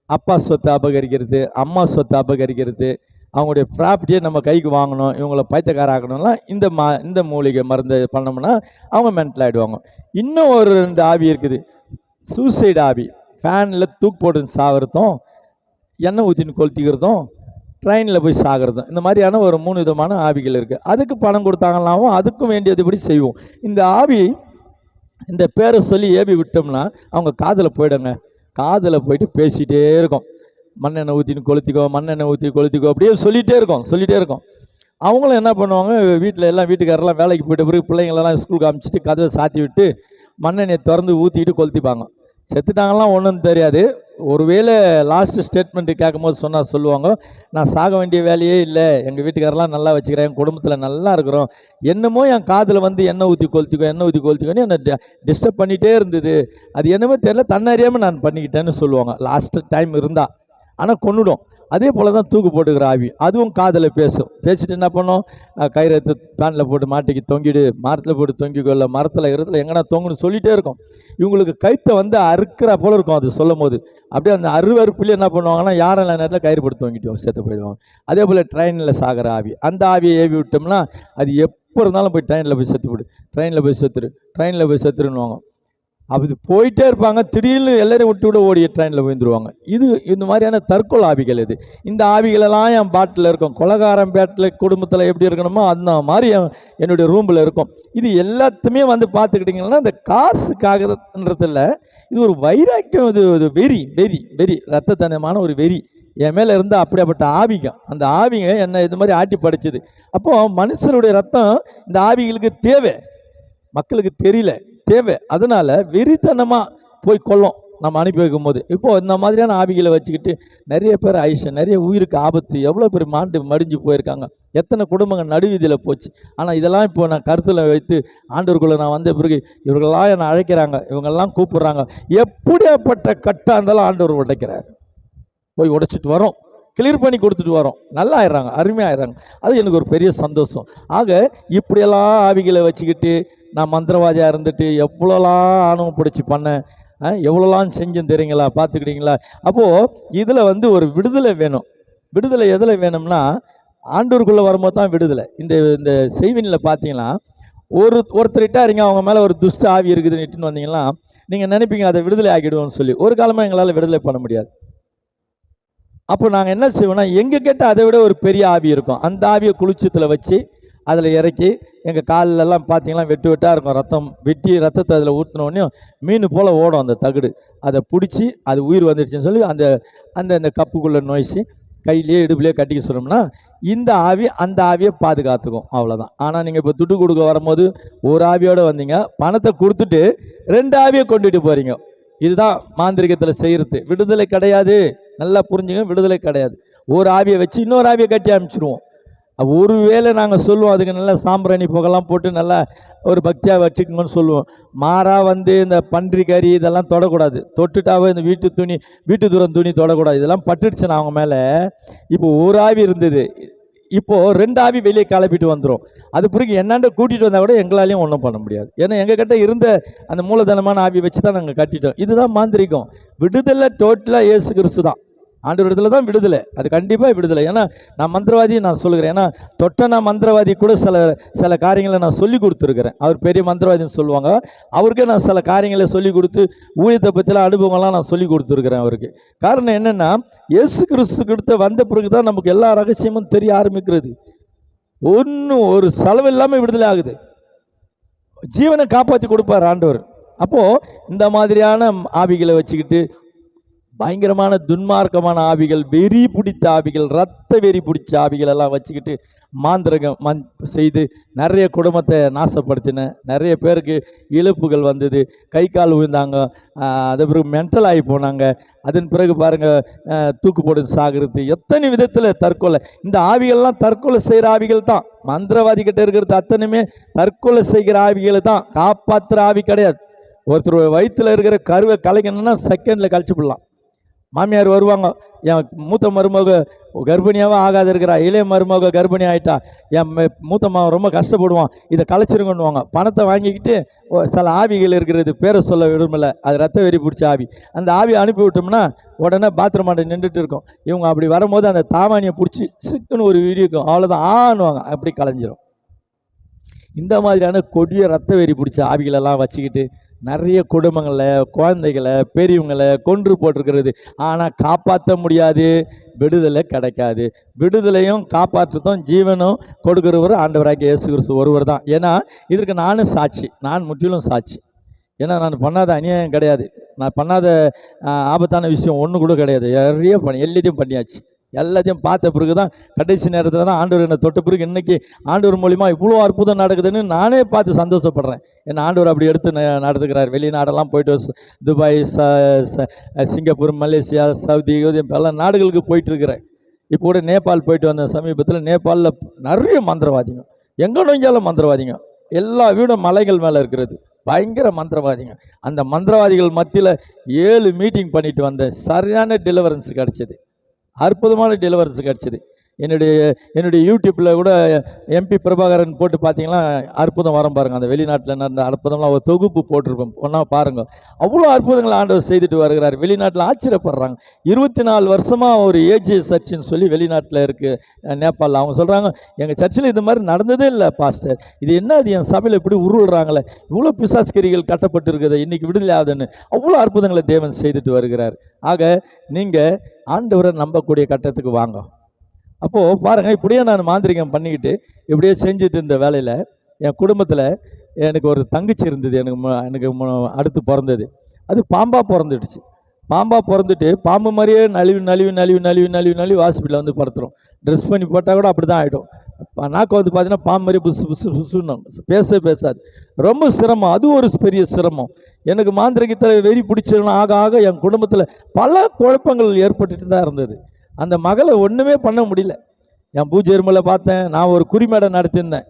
அப்பா சொத்து அபகரிக்கிறது, அம்மா சொத்து அபகரிக்கிறது, அவங்களுடைய ப்ராப்பர்ட்டியை நம்ம கைக்கு வாங்கணும், இவங்களை பைத்தியக்காராக்கணும்லாம் இந்த மூலிகை மருந்து பண்ணோம்னா அவங்க மென்டல் ஆகிடுவாங்க. இன்னும் ஒரு 2 ஆவி இருக்குது. சூசைடு ஆவி, ஃபேனில் தூக்கு போட்டு சாகிறதும், எண்ணெய் ஊற்றின்னு கொளுத்திக்கிறதும், ட்ரெயினில் போய் சாகிறதும், இந்த மாதிரியான ஒரு 3 விதமான ஆவிகள் இருக்குது. அதுக்கு பணம் கொடுத்தாங்களாவும் அதுக்கும் வேண்டியதுபடி செய்வோம். இந்த ஆவி இந்த பேரை சொல்லி ஏவி விட்டோம்னா அவங்க காதில் போயிடுங்க. காதில் போயிட்டு பேசிகிட்டே இருக்கும், மண்ணெண்ணெய் ஊற்றின்னு கொளுத்திக்கோ, மண்ணெண்ணெய் ஊற்றி கொளுத்திக்கோ, அப்படியே சொல்லிகிட்டே இருக்கும். அவங்களும் என்ன பண்ணுவாங்க, வீட்டுக்காரெல்லாம் வேலைக்கு போயிட்ட பிறகு பிள்ளைங்களெல்லாம் ஸ்கூலுக்கு அனுப்பிச்சிட்டு கதவை சாத்தி விட்டு மண்ணெண்ணெயை திறந்து ஊற்றிட்டு கொளுத்திப்பாங்க. செத்துட்டாங்கலாம் ஒன்றும் தெரியாது. ஒருவேளை லாஸ்ட் ஸ்டேட்மெண்ட்டு கேட்கும்போது சொல்லுவாங்க, நான் சாக வேண்டிய வேலையே இல்லை, எங்கள் வீட்டுக்காரெல்லாம் நல்லா வச்சுக்கிறேன், என் குடும்பத்தில் நல்லா இருக்கிறோம், என்னமோ என் காதில் எண்ணெய் ஊற்றி கொளுத்திக்கோன்னு என்னை டிஸ்டர்ப் பண்ணிகிட்டே இருந்தது, அது என்னமோ தெரியல, தன்னறியாமல் நான் பண்ணிக்கிட்டேன்னு சொல்லுவாங்க. லாஸ்ட்டு டைம் இருந்தால். ஆனால் கொன்னுடும். அதே போல் தான் தூக்கு போட்டுக்கிற ஆவி, அதுவும் காதில் பேசிட்டு என்ன பண்ணோம், கயிறு எடுத்து பேனில் போட்டு மாட்டிக்கு தொங்கிடு, மரத்தில் போட்டு தொங்கிக்கொள்ள, மரத்தில் இருக்கிறதுல எங்கன்னா தொங்குன்னு சொல்லிகிட்டே இருக்கும். இவங்களுக்கு கைத்தை அறுக்கிற போல இருக்கும். அது சொல்லும் போது அப்படியே அந்த அருவறுப்புலேயே என்ன பண்ணுவாங்கன்னா, யாரும் இல்லை நேரத்தில் கயிறு போட்டு தொங்கிட்டு செத்து போயிடுவாங்க. அதே போல் ட்ரெயினில் சாகிற ஆவி, அந்த ஆவியை ஏவி விட்டோம்னா அது எப்போ இருந்தாலும் போய் ட்ரெயினில் போய் செத்துவிடு, ட்ரெயினில் போய் செத்துருன்னுவாங்க. அப்படி போயிட்டே இருப்பாங்க, திடீர்னு எல்லாரையும் விட்டு ஓடி ட்ரெயினில் போயிருந்துருவாங்க. இந்த மாதிரியான தற்கொலை ஆவிகள். இந்த ஆவிகளெல்லாம் என் பாட்டில் இருக்கும். கொலகாரம் பேட்டில் குடும்பத்தில் எப்படி இருக்கணுமோ அந்த மாதிரி என்னுடைய ரூமில் இருக்கும். இது எல்லாத்தையுமே பார்த்துக்கிட்டிங்கன்னா இந்த காசுக்காகன்றதில்ல, இது ஒரு வைராக்கியம், இது ஒரு வெறி ரத்தத்தனமான ஒரு வெறி என் மேலே இருந்தால் அப்படிப்பட்ட ஆவிங்க. அந்த ஆவிங்க என்னை இது மாதிரி ஆட்டி படிச்சுது. அப்போது மனுஷனுடைய ரத்தம் இந்த ஆவிகளுக்கு தேவை, மக்களுக்கு தெரியல தேவை, அதனால வெறித்தனமாக போய் கொல்லும் நம்ம அனுப்பி வைக்கும் போது. இப்போது இந்த மாதிரியான ஆவிகளை வச்சுக்கிட்டு நிறைய பேர் நிறைய உயிருக்கு ஆபத்து, எவ்வளோ பேர் மடிஞ்சு போயிருக்காங்க, எத்தனை குடும்பங்கள் நடுவீதியில் போச்சு. ஆனால் இதெல்லாம் இப்போ நான் கருத்தில் வைத்து ஆண்டவருக்குள்ளே நான் வந்த பிறகு இவர்களெல்லாம் என்னை அழைக்கிறாங்க, இவங்கெல்லாம் கூப்பிட்றாங்க. எப்படியாப்பட்ட கட்டாக இருந்தாலும் ஆண்டவர் உடைக்கிறார், போய் உடைச்சிட்டு வரோம், கிளியர் பண்ணி கொடுத்துட்டு வரோம், நல்லா ஆயிடுறாங்க, அருமையாயிடுறாங்க. அது எனக்கு ஒரு பெரிய சந்தோஷம். ஆக இப்படியெல்லாம் ஆவிகளை வச்சுக்கிட்டு நான் மந்திரவாதியாக இருந்துட்டு எவ்வளோலாம் ஆணவம் பிடிச்சி பண்ணேன், எவ்வளோலாம் செஞ்சேன் தெரியுங்களா, பார்த்துக்கிட்டீங்களா. அப்போது இதில் ஒரு விடுதலை வேணும். விடுதலை எதில் வேணும்னா, ஆண்டவருக்குள்ளே வரும்போது தான் விடுதலை. இந்த இந்த செய்வினில் பார்த்தீங்கன்னா ஒருத்தர்கிட்ட இருங்க, அவங்க மேலே ஒரு துஷ்ட ஆவி இருக்குதுன்னு இட்டுன்னு வந்தீங்கன்னா நீங்கள் நினைப்பீங்க அதை விடுதலை ஆக்கிடுவோம்னு சொல்லி. ஒரு காலமாக எங்களால் விடுதலை பண்ண முடியாது. அப்போ நாங்கள் என்ன செய்வோம்னா, எங்கள் கிட்ட அதை விட ஒரு பெரிய ஆவி இருக்கும். அந்த ஆவியை குளிச்சத்தில் வச்சு அதில் இறக்கி எங்கள் காலிலெல்லாம் பார்த்தீங்கன்னா வெட்டு வெட்டாக இருக்கும். ரத்தத்தை அதில் ஊற்றினோடனே மீன் போல் ஓடும் அந்த தகுடு. அதை பிடிச்சி அது உயிர் வந்துடுச்சுன்னு சொல்லி அந்த அந்த கப்புக்குள்ளே நோய்ச்சி கையிலேயே இடுப்புலேயே கட்டிக்க சொன்னோம்னா இந்த ஆவி அந்த ஆவியை பாதுகாத்துக்கும். அவ்வளோதான். ஆனால் நீங்கள் இப்போ துட்டு கொடுக்க வரும்போது ஒரு ஆவியோடு வந்தீங்க, பணத்தை கொடுத்துட்டு 2 ஆவியை கொண்டுட்டு போகிறீங்க. இதுதான் மாந்திரிகத்தில் செய்கிறது. விடுதலை கிடையாது. நல்லா புரிஞ்சுங்க, விடுதலை கிடையாது. ஒரு ஆவியை வச்சு இன்னொரு ஆவியை கட்டி அனுப்பிச்சிடுவோம். ஒரு வேளை நாங்கள் சொல்லுவோம், அதுக்கு நல்லா சாம்பிராணி புகெல்லாம் போட்டு நல்லா ஒரு பக்தியாக வச்சுக்கணும்னு சொல்லுவோம். மாறா இந்த பன்றி கறி இதெல்லாம் தொடக்கூடாது. தொட்டுட்டாவே இந்த வீட்டு தூரம் துணி தொடக்கூடாது. இதெல்லாம் பட்டுடுச்சுன்னா அவங்க மேலே. இப்போ ஒரு ஆவி இருந்தது, இப்போது 2 ஆவி வெளியே கிளப்பிட்டு வந்துடும். அது பிறகு என்னாண்ட கூட்டிகிட்டு வந்தால் கூட எங்களாலையும் ஒன்றும் பண்ண முடியாது. ஏன்னா எங்கள் கிட்ட இருந்த அந்த மூலதனமான ஆவி வச்சு தான் நாங்கள் கட்டிட்டோம். இதுதான் மாந்திரிகம். விடுதலை டோட்டலாக இயேசு கிறிஸ்து தான். ஆண்டவர் விடுதலை தான் விடுதலை. அது கண்டிப்பாக விடுதலை. ஏன்னா நான் மந்திரவாதி நான் சொல்லுகிறேன். ஏன்னா நான் மந்திரவாதி கூட சில காரியங்களை நான் சொல்லி கொடுத்துருக்கிறேன். அவர் பெரிய மந்திரவாதின்னு சொல்லுவாங்க. அவருக்கே நான் சில காரியங்களை சொல்லி கொடுத்து ஊழியத்தை பற்றிலாம் அனுபவங்கள்லாம் நான் சொல்லி கொடுத்துருக்கிறேன் அவருக்கு. காரணம் என்னென்னா, இயேசு கிறிஸ்து கிட்ட வந்த பிறகு தான் நமக்கு எல்லா ரகசியமும் தெரிய ஆரம்பிக்கிறது. ஒரு செலவு இல்லாமல் விடுதலை ஆகுது. ஜீவனை காப்பாற்றி கொடுப்பார் ஆண்டவர். அப்போது இந்த மாதிரியான ஆவிகளை வச்சுக்கிட்டு பயங்கரமான துன்மார்க்கமான ஆவிகள், வெறி பிடித்த ஆவிகள், ரத்த வெறி பிடிச்ச ஆவிகள் எல்லாம் வச்சுக்கிட்டு மாந்திரகம் செய்து நிறைய குடும்பத்தை நாசப்படுத்தின, நிறைய பேருக்கு இழப்புகள் வந்தது, கை கால் விழுந்தாங்க, அது பிறகு மென்டல் ஆகி போனாங்க. அதன் பிறகு பாருங்கள், தூக்கு போட்டு சாகிறது, எத்தனை விதத்தில் தற்கொலை. இந்த ஆவிகள்லாம் தற்கொலை செய்கிற ஆவிகள் தான். மந்திரவாதி கிட்ட இருக்கிறது அத்தனையுமே தற்கொலை செய்கிற ஆவிகள் தான். காப்பாற்றுற ஆவி கிடையாது. ஒருத்தர் வயிற்றில் இருக்கிற கருவை கலைக்கணும்னா செகண்டில் கழிச்சு போடலாம். மாமியார் வருவாங்க, என் மூத்த மருமக கர்ப்பிணியாகவும் ஆகாது இருக்கிறா, இளைய மருமக கர்ப்பிணி ஆகிட்டா, என் மூத்த மகன் ரொம்ப கஷ்டப்படுவான், இதை கலைச்சிருங்கன்னுவாங்க. பணத்தை வாங்கிக்கிட்டு சில ஆவிகள் இருக்கிறது, பேரை சொல்ல விடுமில்ல, அது ரத்த வெறி பிடிச்ச ஆவி. அந்த ஆவியை அனுப்பி விட்டோம்னா உடனே பாத்ரூம் ஆண்டை நின்றுட்டு இருக்கும். இவங்க அப்படி வரும்போது அந்த தாமானியை பிடிச்சி சிக்குன்னு ஒரு வீடியோ இருக்கும், அவ்வளோதான் ஆணுவாங்க, அப்படி கலைஞ்சிரும். இந்த மாதிரியான கொடிய ரத்த வெறி பிடிச்ச ஆவிகளெல்லாம் வச்சுக்கிட்டு நிறைய குடும்பங்களில் குழந்தைகளை பெரியவங்களை கொன்று போட்டிருக்கிறது. ஆனால் காப்பாற்ற முடியாது, விடுதலை கிடைக்காது. விடுதலையும் காப்பாற்றுறதும் ஜீவனும் கொடுக்குறவர் ஆண்டவராகிய இயேசு கிறிஸ்து ஒருவர் தான். ஏன்னா இதற்கு நானும் சாட்சி, நான் முற்றிலும் சாட்சி. ஏன்னா நான் பண்ணாத அநியாயம் கிடையாது, நான் பண்ணாத ஆபத்தான விஷயம் ஒன்று கூட கிடையாது. எல்லாத்தையும் பண்ணியாச்சு. எல்லாத்தையும் பார்த்த பிறகு தான் கடைசி நேரத்தில் தான் ஆண்டவர் என்னை தொட்ட பிறகு இன்றைக்கி ஆண்டவர் மூலிமா இவ்வளோ அற்புதம் நடக்குதுன்னு நானே பார்த்து சந்தோஷப்படுறேன். ஏன்னா ஆண்டவர் அப்படி எடுத்து நடத்துக்கிறார். வெளிநாடெல்லாம் போயிட்டு துபாய், சிங்கப்பூர், மலேசியா, சவுதி, பல நாடுகளுக்கு போயிட்டுருக்கிறேன். இப்போ கூட நேபாள் போயிட்டு வந்த சமீபத்தில் நேபாளில் நிறைய மந்திரவாதிங்க, எங்கே நோஞ்சாலும் மந்திரவாதிங்க, எல்லா வீடும் மலைகள் மேலே இருக்கிறது, பயங்கர மந்திரவாதிங்க. அந்த மந்திரவாதிகள் மத்தியில் 7 மீட்டிங் பண்ணிட்டு வந்தேன். சரியான டெலிவரன்ஸ் கிடச்சிது, அற்புதமான டெலிவரன்ஸ் கிடச்சிது. என்னுடைய யூடியூப்பில் கூட MP பிரபாகரன் போட்டு பார்த்தீங்கன்னா அற்புதம் வரும் பாருங்கள். அந்த வெளிநாட்டில் நடந்த அற்புதம்லாம் ஒரு தொகுப்பு போட்டிருப்போம், ஒன்றா பாருங்கள். அவ்வளோ அற்புதங்களை ஆண்டவர் செய்துட்டு வருகிறார். வெளிநாட்டில் ஆச்சரியப்படுறாங்க. 24 வருஷமாக ஒரு ஏஜி சர்ச்சுன்னு சொல்லி வெளிநாட்டில் இருக்குது நேபாளில். அவங்க சொல்கிறாங்க, எங்கள் சர்ச்சில் இது மாதிரி நடந்ததே இல்லை பாஸ்டர், இது என்ன, இது என் சபையில் இப்படி உருள்றாங்களே, இவ்வளோ பிசாஸ்கிரிகள் கட்டப்பட்டு இருக்குது, இன்றைக்கி விடுதலை ஆகுதுன்னு அவ்வளோ அற்புதங்களை தேவன் செய்துட்டு வருகிறார். ஆக நீங்கள் ஆண்டவரை நம்பக்கூடிய கட்டத்துக்கு வாங்க. அப்போது பாருங்கள், இப்படியே நான் மாந்திரிகம் பண்ணிக்கிட்டு இப்படியே செஞ்சுட்டு இருந்த வேலையில் என் குடும்பத்தில் எனக்கு ஒரு தங்கச்சி இருந்தது. எனக்கு அடுத்து பிறந்தது. அது பாம்பாக பிறந்துடுச்சு. பாம்பாக பிறந்துட்டு பாம்பு மாதிரியே நலிவு ஹாஸ்பிட்டலில் வந்து படுத்துரும். ட்ரெஸ் பண்ணி போட்டால் கூட அப்படி தான் ஆகிடும். நாக்கு பார்த்தீங்கன்னா பாம்பு மாதிரியே புசுன்னு பேசாது. ரொம்ப சிரமம், அது ஒரு பெரிய சிரமம். எனக்கு மாந்திரிகத்தில் வெறி பிடிச்சவங்க ஆக என் குடும்பத்தில் பல குழப்பங்கள் ஏற்பட்டுட்டு தான் இருந்தது. அந்த மகளை ஒன்றுமே பண்ண முடியல. என் பூஜை எருமையில் பார்த்தேன். நான் ஒரு குறிமேடை நடத்தியிருந்தேன்.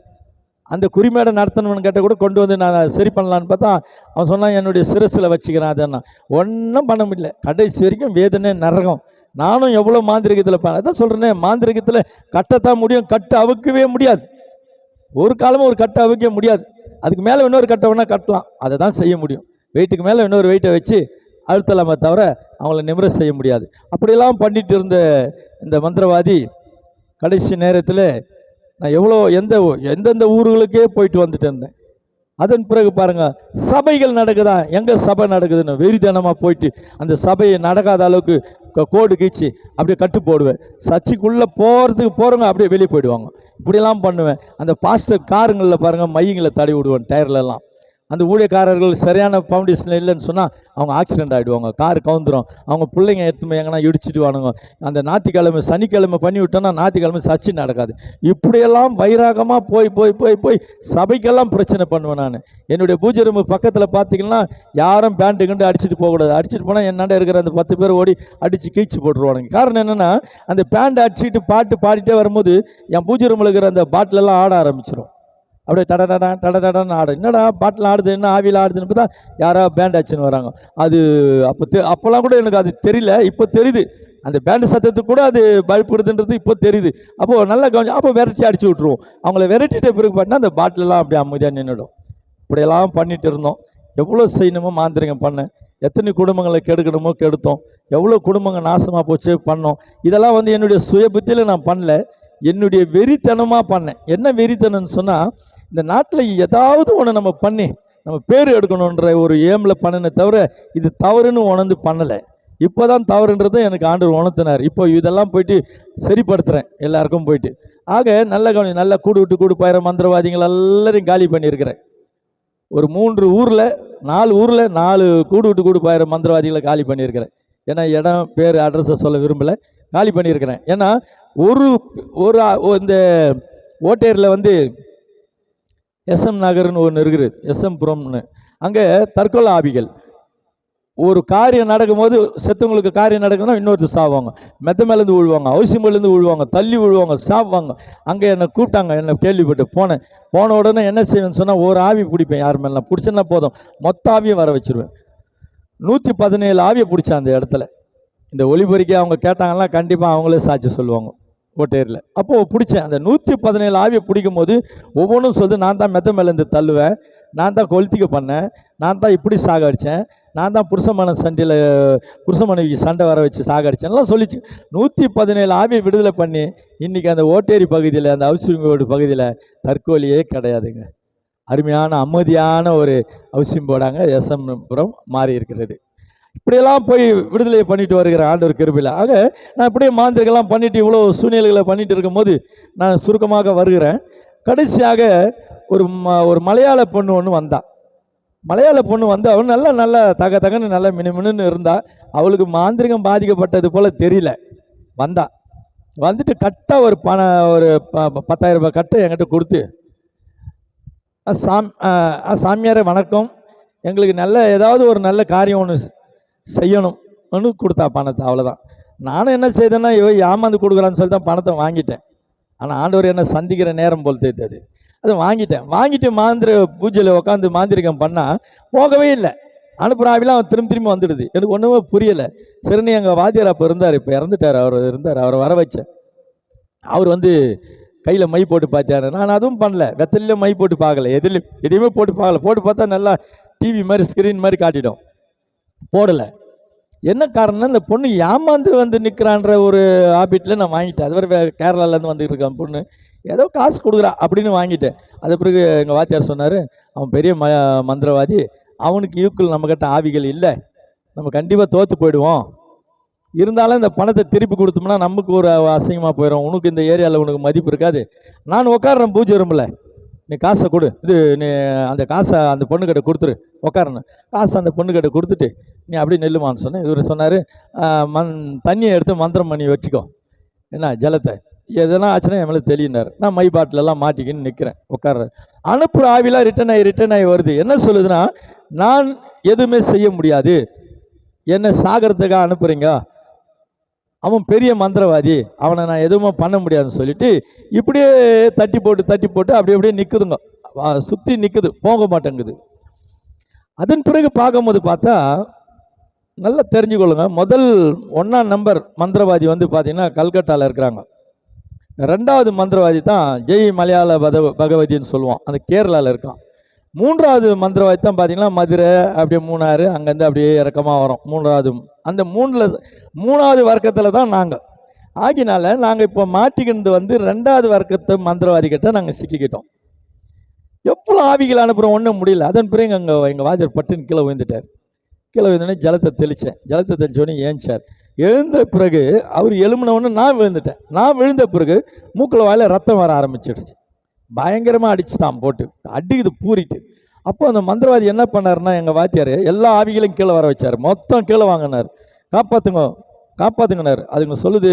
அந்த குறிமேடை நடத்தணும்னு கேட்ட கூட கொண்டு வந்து நான் சரி பண்ணலான்னு பார்த்தா அவன் சொன்னான், என்னுடைய சிரசில் வச்சுக்கிறேன். அதன்னா ஒன்றும் பண்ண முடியல. கடைசி வரைக்கும் வேதனை, நரகம். நானும் எவ்வளோ மாந்திரிகத்தில் அதான் சொல்கிறேனே, மாந்திரிகத்தில் கட்டத்தான் முடியும், கட்டு அவுக்கவே முடியாது. ஒரு காலமும் ஒரு கட்டை அவுக்க முடியாது. அதுக்கு மேலே இன்னொரு கட்டை வேணால் கட்டலாம், அதை தான் செய்ய முடியும். வெயிட்டுக்கு மேலே இன்னொரு வெயிட்டை வச்சு அழுத்தலாமே தவிர அவங்கள நிமிர செய்ய முடியாது. அப்படியெல்லாம் பண்ணிட்டு இருந்த இந்த மந்திரவாதி கடைசி நேரத்தில் நான் எந்தெந்த ஊர்களுக்கே போயிட்டு வந்துட்டு இருந்தேன். அதன் பிறகு பாருங்க, சபைகள் நடக்குதா, எங்க சபை நடக்குதுன்னு வெறித்தனமாக போயிட்டு அந்த சபையை நடக்காத அளவுக்கு கோடு கீச்சு அப்படியே கட்டு போடுவேன். சர்ச்சுக்குள்ளே போகிறவங்க அப்படியே வெளியே போயிடுவாங்க. இப்படியெல்லாம் பண்ணுவேன். அந்த பாஸ்டர் காருங்களில் பாருங்கள் மையங்களை தடவி விடுவேன் டயர்லெல்லாம். அந்த ஊழியக்காரர்கள் சரியான ஃபவுண்டேஷன் இல்லைன்னு சொன்னால் அவங்க ஆக்சிடென்ட் ஆகிடுவாங்க, கார் கவுந்துடும், அவங்க பிள்ளைங்க எடுத்துமே எங்கன்னா இடிச்சிட்டு வானுங்க. அந்த ஞாயிற்றுக்கிழமை சனிக்கிழமை பண்ணி விட்டோன்னா ஞாயிற்றுக்கிழமை சர்ச்சை நடக்காது. இப்படியெல்லாம் வைராகமாக போய் போய் போய் போய் சபைக்கெல்லாம் பிரச்சனை பண்ணுவேன் நான். என்னுடைய பூஜை ரூம் பக்கத்தில் பார்த்தீங்கன்னா யாரும் பேண்ட்டு கண்டு அடிச்சுட்டு போகக்கூடாது. அடிச்சுட்டு போனால் என்னாண்ட இருக்கிற அந்த 10 பேர் ஓடி அடித்து கீழ்ச்சி போட்டுருவானுங்க. காரணம் என்னென்னா, அந்த பேண்ட் அடிச்சுட்டு பாட்டு பாடிட்டே வரும்போது என் பூஜை ரூமில் இருக்கிற அந்த பாட்டிலெல்லாம் ஆட ஆரம்பிச்சிடும். அப்படியே டடடான்னு ஆடும். என்னடா பாட்டில் ஆடுது, என்ன ஆவியில் ஆடுதுன்னு பார்த்தா யாரோ பேண்ட் அடிச்சுன்னு வராங்க. அது அப்போல்லாம் கூட எனக்கு அது தெரியல, இப்போ தெரியுது. அந்த பேண்டு சத்தத்துக்கு கூட அது பயப்படுதுன்றது இப்போ தெரியுது. அப்போது நல்லா கொஞ்சம் அப்போ விரட்டி அடிச்சு விட்ருவோம். அவங்கள விரட்டிட்ட பிறகு பார்த்தா அந்த பாட்டிலெல்லாம் அப்படியே அமைதியாக நின்றுடும். இப்படியெல்லாம் பண்ணிட்டு இருந்தோம். எவ்வளோ செய்யணுமோ மாந்திரிகம் பண்ணேன். எத்தனை குடும்பங்களை கெடுக்கணுமோ கெடுத்தோம். எவ்வளோ குடும்பங்கள் நாசமாக போச்சு பண்ணோம். இதெல்லாம் என்னுடைய சுய புத்தியில் நான் பண்ணல, என்னுடைய வெறித்தனமாக பண்ணேன். என்ன வெறித்தனம்னு சொன்னால், இந்த நாட்டில் ஏதாவது ஒன்று நம்ம பண்ணி நம்ம பேர் எடுக்கணுன்ற ஒரு ஏமில் பண்ணினே தவிர இது தவறுன்னு உணர்ந்து பண்ணலை. இப்போ தான் தவறுன்றது எனக்கு ஆண்டவர் உணர்த்தினார். இப்போ இதெல்லாம் போயிட்டு சரிப்படுத்துகிறேன் எல்லாருக்கும் போயிட்டு. ஆக நல்ல கூடு விட்டு கூடு பாயிற மந்திரவாதிகள் எல்லாரையும் காலி பண்ணியிருக்கிறேன். ஒரு 3 ஊரில் 4 ஊரில் 4 கூடு விட்டு கூடு பாயிற மந்திரவாதிகளை காலி பண்ணியிருக்கிறேன். ஏன்னா இடம் பேர் அட்ரஸை சொல்ல விரும்பலை, காலி பண்ணியிருக்கிறேன். ஏன்னா ஒரு இந்த ஓட்டேரியில் எஸ்எம் நகர்னு ஒன்று இருக்குது, எஸ்எம் புரம்னு. அங்கே தற்கொலை ஆவிகள். ஒரு காரியம் நடக்கும்போது செத்தவங்களுக்கு காரியம் நடக்குதுன்னா இன்னொருத்தர் சாவாங்க, மெத்த மேலேருந்து விழுவாங்க, அவசியமேலேருந்து விழுவாங்க, தள்ளி விழுவாங்க, சாவாங்க. அங்கே என்னை கூப்பிட்டாங்க, என்னை கேள்விப்பட்டு போன உடனே என்ன செய்வேன்னு சொன்னால், ஒரு ஆவி பிடிப்பேன். யார் மேலாம் பிடிச்சேன்னா போதும், மொத்த ஆவியும் வர வச்சுருவேன். 117 ஆவியை பிடிச்சேன் அந்த இடத்துல. இந்த ஒளிபரிக்கை அவங்க கேட்டாங்கன்னா கண்டிப்பாக அவங்களே சாட்சி சொல்லுவாங்க கோட்டையரில். அப்போது பிடிச்சேன். அந்த 117 ஆவியை பிடிக்கும் போது ஒவ்வொன்றும் சொல்லுது, நான் தான் மெத்த மேலேருந்து தள்ளுவேன், நான் தான் கொளுத்திக்க பண்ணேன், நான் தான் இப்படி சாகடித்தேன், நான் தான் புருஷ மனைவிக்கு சண்டை வர வச்சு சாகடிச்சேன்லாம் சொல்லிச்சு. 117 ஆவியை விடுதலை பண்ணி இன்றைக்கி அந்த ஓட்டேரி பகுதியில், அந்த ஹவுசிங்கோடு பகுதியில் தற்கொலையே கிடையாதுங்க. அருமையான அமைதியான ஒரு ஹவுசிங் போர்டாங்க எஸ்எம் புரம் மாறி இருக்கிறது. இப்படியெல்லாம் போய் விடுதலை பண்ணிட்டு வருகிற ஆண்டவர் கிருபையில். ஆக நான் இப்படியே மாந்திரிகெல்லாம் பண்ணிட்டு இவ்வளோ சூழ்நிலைகளை பண்ணிட்டு இருக்கும்போது நான் சுருக்கமாக வருகிறேன். கடைசியாக ஒரு மலையாள பொண்ணு ஒன்று வந்தா. மலையாள பொண்ணு அவள் நல்ல தகன்னு நல்ல மினுமின்னு இருந்தா. அவளுக்கு மாந்திரிகம் பாதிக்கப்பட்டது போல் தெரியல. வந்துட்டு கட்டாக ஒரு 10,000 ரூபாய் கட்டை என்கிட்ட கொடுத்து, சாமியாரே வணக்கம், எங்களுக்கு ஏதாவது ஒரு நல்ல காரியம் ஒன்று செய்யணும்னு கொடுத்தா பணத்தை. அவ்வளோதான். நானும் என்ன செய்தேன்னா, ஏமாந்து கொடுக்குறான்னு சொல்லி தான் பணத்தை வாங்கிட்டேன். ஆனால் ஆண்டவர் என்ன சந்திக்கிற நேரம் போல் தெரியாது. அதை வாங்கிட்டு மாந்திர பூஜையில் உட்காந்து மாந்திரிகம் பண்ணால் போகவே இல்லை. அனுப்புகிறாவிலாம் அவன் திரும்பி வந்துடுது. எனக்கு ஒன்றுமே புரியலை. சரின்னு எங்கள் வாத்தியார் அப்போ இருந்தார், இப்போ இறந்துட்டார். அவரை வர வச்சேன். அவர் கையில் மை போட்டு பார்த்தாரு. நான் அதுவும் பண்ணல, வெத்தலையும் மை போட்டு பார்க்கல, எதையுமே போட்டு பார்க்கல. போட்டு பார்த்தா நல்லா டிவி மாதிரி ஸ்க்ரீன் மாதிரி காட்டிடும், போடலை. என்ன காரணம்னா, இந்த பொண்ணு ஏமாந்து நிற்கிறான்ற ஒரு ஹாபிட்டில் நான் வாங்கிட்டேன். அது வரை கேரளாலேருந்து வந்துட்டு இருக்கான் பொண்ணு, ஏதோ காசு கொடுக்குறா அப்படின்னு வாங்கிட்டேன். அது பிறகு எங்கள் வாத்தியார் சொன்னார், அவன் பெரிய மந்திரவாதி, அவனுக்கு ஈக்குவல் நம்மக்கிட்ட ஆவிகள் இல்லை, நம்ம கண்டிப்பாக தோற்று போயிடுவோம். இருந்தாலும் இந்த பணத்தை திருப்பி கொடுத்தோம்னா நமக்கு ஒரு அசிங்கமாக போயிடும், உனக்கு இந்த ஏரியாவில் உனக்கு மதிப்பு இருக்காது. நான் உட்காடுறேன் பூஜை ரூமில், நீ காசை கொடு, நீ அந்த காசை அந்த பொண்ணுக்கிட்ட கொடுத்துரு, உட்காரணும். காசை அந்த பொண்ணுக்கிட்ட கொடுத்துட்டு நீ அப்படி நெல்லுமான்னு சொன்னேன். இவர் சொன்னார், தண்ணியை எடுத்து மந்திரம் பண்ணி வச்சுக்கோ, என்ன ஜலத்தை, எதனா ஆச்சுன்னா என் மேலே தெளினார். நான் மை பாட்டிலெல்லாம் மாட்டிக்கின்னு நிற்கிறேன், உட்காடுறேன். அனுப்புகிற ஆவிலாம் ரிட்டன் ஆகி வருது. என்ன சொல்லுதுன்னா, நான் எதுவுமே செய்ய முடியாது, என்னை சாகிறதுக்காக அனுப்புகிறீங்க, அவன் பெரிய மந்திரவாதி, அவனை நான் எதுவுமே பண்ண முடியாதுன்னு சொல்லிட்டு இப்படியே தட்டி போட்டு அப்படியே நிற்குதுங்க, சுற்றி நிற்குது, போக மாட்டேங்குது. அதன் பிறகு பார்க்கும்போது பார்த்தா நல்லா தெரிஞ்சுக்கொள்ளுங்க, முதல் 1ஆம் நம்பர் மந்திரவாதி பார்த்தீங்கன்னா கல்கட்டாவில் இருக்கிறாங்க. 2வது மந்திரவாதி தான் ஜெய் மலையாள பகவதின்னு சொல்லுவோம், அந்த கேரளாவில் இருக்கான். 3வது மந்திரவாதி தான் பார்த்தீங்கன்னா மதுரை, அப்படியே மூணாறு, அங்கேருந்து அப்படியே இறக்கமாக வரும் 3வது. அந்த 3வது வர்க்கத்தில் தான் நாங்கள். ஆகினால நாங்கள் இப்போ மாட்டிக்கிட்டு வந்து 2வது வர்க்கத்தை மந்திரவாதி கிட்ட நாங்கள் சிக்கிக்கிட்டோம். எவ்வளோ ஆவிகள் அனுப்புகிறோம், ஒன்றும் முடியல. அதன் பிறகு எங்கள் வாஜர் பட்டுன்னு கீழே விழுந்துட்டார். கீழே விழுந்தோடனே ஜலத்தை தெளித்தேன். ஜலத்தை தெளித்தோடனே ஏஞ்சார். எழுந்த பிறகு அவர் எழும்பினவுடனே நான் விழுந்துட்டேன். நான் விழுந்த பிறகு மூக்கில் வாயில ரத்தம் வர ஆரம்பிச்சிடுச்சு. பயங்கரமாக அடிச்சுட்டான் போட்டு, அடிக்குது பூரிட்டு. அப்போ அந்த மந்திரவாதி என்ன பண்ணாருன்னா, எங்கள் வாத்தியார் எல்லா ஆவிகளையும் கீழே வர வச்சார். மொத்தம் கீழே வாங்கினார். காப்பாற்றுங்க காப்பாற்றுங்கனார். அதுங்க சொல்லுது,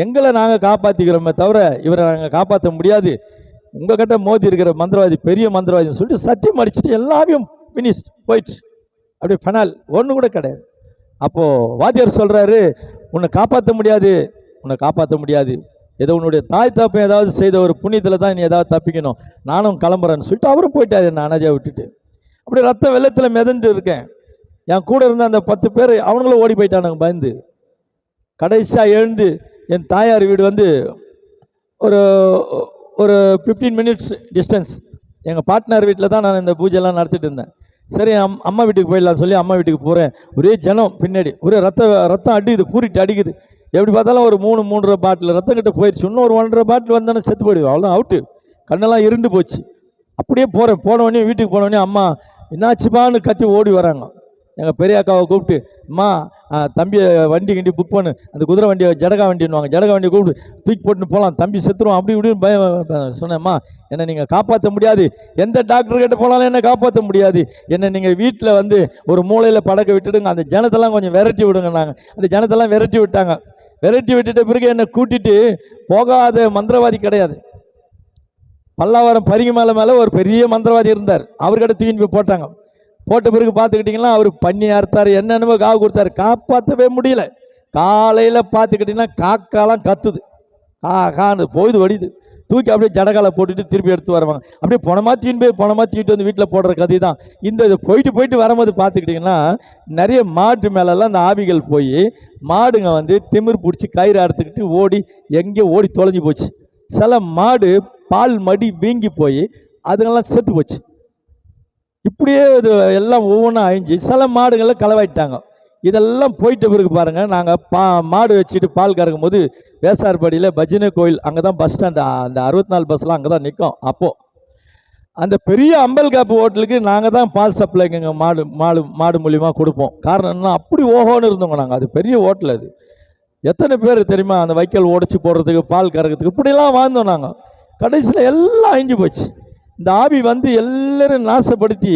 எங்களை நாங்கள் காப்பாற்றிக்கிறோமே தவிர இவரை நாங்கள் காப்பாற்ற முடியாது, உங்ககிட்ட மோதி இருக்கிற மந்திரவாதி பெரிய மந்திரவாதின்னு சொல்லிட்டு சத்தியம் அடிச்சுட்டு எல்லாரையும் ஃபினிஷ் போயிடுச்சு. அப்படியே ஃபெனால் ஒன்று கூட கிடையாது. அப்போது வாத்தியார் சொல்கிறாரு, உன்னை காப்பாற்ற முடியாது, உன்னை காப்பாற்ற முடியாது, ஏதோ உன்னுடைய தாய் தப்பை ஏதாவது செய்த ஒரு புண்ணியத்தில் தான் நீ ஏதாவது தப்பிக்கணும், நானும் கிளம்புறேன்னு சொல்லிட்டு அவரும் போயிட்டார் என்னை அனாஜா விட்டுட்டு. அப்படி ரத்த வெள்ளத்தில் மிதந்து இருக்கேன். என் கூட இருந்த அந்த 10 பேர் அவங்களும் ஓடி போயிட்டானுங்க பயந்து. கடைசியாக எழுந்து என் தாயார் வீடு வந்து ஒரு ஒரு 15 மினிட்ஸ் டிஸ்டன்ஸ். எங்கள் பார்ட்னர் வீட்டில் தான் நான் இந்த பூஜைலாம் நடத்திட்டு இருந்தேன். சரி அம்மா வீட்டுக்கு போயிடலாம் சொல்லி அம்மா வீட்டுக்கு போகிறேன். ஒரே ஜனம் பின்னாடி, ஒரே ரத்தம் அடிக்குது, பூரிட்டு அடிக்குது. எப்படி பார்த்தாலும் ஒரு 3-3.5 பாட்டில் ரத்தம் கிட்ட போயிடுச்சு. இன்னும் ஒரு 1.5 பாட்டில் வந்தானே செத்து போயிடுவோம், அவ்வளோதான் அவுட்டு. கண்ணெல்லாம் இருண்டு போச்சு. அப்படியே போகிறேன். போனவொடனே வீட்டுக்கு போனவொடனே அம்மா என்னாச்சுப்பான்னு கத்தி ஓடி வராங்க. எங்கள் பெரிய அக்காவை கூப்பிட்டு, அம்மா தம்பியை வண்டி கிண்டி புக் பண்ணு, அந்த குதிரை வண்டியை ஜடகா வண்டின்னுவாங்க, ஜடகா வண்டியை கூப்பிட்டு தூக்கி போட்டுன்னு போகலாம், தம்பி செத்துருவோம் அப்படி இப்படின்னு பயம் சொன்னேம்மா. என்னை நீங்கள் காப்பாற்ற முடியாது, எந்த டாக்டர் கிட்ட போனாலும் என்னை காப்பாற்ற முடியாது, என்னை நீங்கள் வீட்டில் வந்து ஒரு மூலையில் படக்க விட்டுடுங்க, அந்த ஜனத்தெல்லாம் கொஞ்சம் விரட்டி விடுங்க. நாங்கள் அந்த ஜனத்தெல்லாம் விரட்டி விட்டாங்க. விரட்டி விட்டுட்ட பிறகு என்னை கூட்டிட்டு போகாத மந்திரவாதி கிடையாது. பல்லாவரம் பரிங்க மேலே ஒரு பெரிய மந்திரவாதி இருந்தார். அவர்கிட்ட தூக்கின்னு போய் போட்டாங்க. போட்ட பிறகு பார்த்துக்கிட்டிங்கன்னா அவர் பண்ணி அறுத்தார், என்னென்னமோ காவு கொடுத்தாரு, காப்பாற்றவே முடியல. காலையில் பார்த்துக்கிட்டிங்கன்னா காக்காலாம் கத்துது, கான்னு போயுது வடிது. தூக்கி அப்படியே ஜடகாலை போட்டுட்டு திருப்பி எடுத்து வருவாங்க. அப்படியே பணமாத்தின்னு வந்து வீட்டில் போடுற கதை தான். இது போயிட்டு வரும்போது பார்த்துக்கிட்டிங்கன்னா நிறைய மாட்டு மேலெல்லாம் அந்த ஆவிகள் போய் மாடுங்க வந்து திமிர் பிடிச்சி கயிறு அறுத்துக்கிட்டு ஓடி எங்கேயோ ஓடி தொலைஞ்சி போச்சு. சில மாடு பால் மடி வீங்கி போய் அதுங்கெல்லாம் செத்து போச்சு. இப்படியே இது எல்லாம் ஒவ்வொன்றும் அழிஞ்சு சில மாடுகளை களவாயிட்டாங்க. இதெல்லாம் போயிட்ட பிறகு பாருங்கள், நாங்கள் மாடு வச்சுட்டு பால் கறக்கும் போது வேசார்பாடியில் பஜனை கோயில் அங்கே தான் பஸ் ஸ்டாண்டு, அந்த 64 பஸ்லாம் அங்கே தான் நிற்கும். அப்போது அந்த பெரிய அம்பல் காப்பு ஹோட்டலுக்கு நாங்கள் தான் பால் சப்ளைங்க மாடு மூலியமாக கொடுப்போம். காரணம் என்ன, அப்படி ஓஹோன்னு இருந்தோங்க நாங்கள். அது பெரிய ஹோட்டல். அது எத்தனை பேர் தெரியுமா, அந்த வைக்கல் உடச்சி போடுறதுக்கு பால் கறக்கிறதுக்கு இப்படிலாம் வாழ்ந்தோம் நாங்கள். கடைசியில் எல்லாம் அழிஞ்சு போச்சு. இந்த ஆவி வந்து எல்லாரும் நாசப்படுத்தி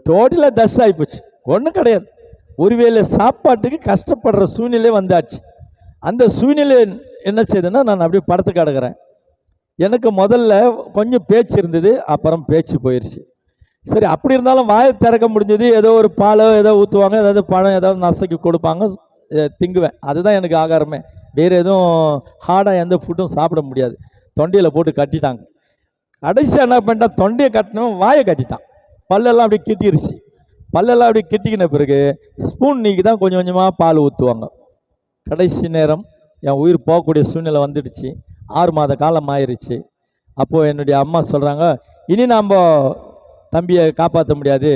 டோட்டலாக டஸ்ட் ஆகி போச்சு. ஒன்றும் கிடையாது. ஒருவேளை சாப்பாட்டுக்கு கஷ்டப்படுற சூழ்நிலை வந்தாச்சு. அந்த சூழ்நிலை என்ன செய்யுதுன்னா, நான் அப்படியே படத்து கிடக்கிறேன். எனக்கு முதல்ல கொஞ்சம் பேச்சு இருந்தது, அப்புறம் பேச்சு போயிடுச்சு. சரி, அப்படி இருந்தாலும் வாயை திறக்க முடிஞ்சது. ஏதோ ஒரு பாலோ ஏதோ ஊற்றுவாங்க, ஏதாவது பழம் ஏதாவது நசைக்கு கொடுப்பாங்க, திங்குவேன். அதுதான் எனக்கு ஆகாரமே. வேறு எதுவும் ஹார்டாக எந்த ஃபுட்டும் சாப்பிட முடியாது. தொண்டையில் போட்டு கட்டிட்டாங்க. கடைசியாக என்ன பண்ணிட்டான், தொண்டையை கட்டினவன் வாயை கட்டிட்டான். பல்லெல்லாம் அப்படி கிட்டிருச்சு. பல்லெல்லாம் அப்படி கிட்டிக்கின பிறகு ஸ்பூன் நீக்கி தான் கொஞ்சம் கொஞ்சமாக பால் ஊற்றுவாங்க. கடைசி நேரம் என் உயிர் போகக்கூடிய சூழ்நிலை வந்துடுச்சு. 6 மாத காலம் ஆயிடுச்சு. அப்போது என்னுடைய அம்மா சொல்கிறாங்க, இனி நாம் தம்பியை காப்பாற்ற முடியாது,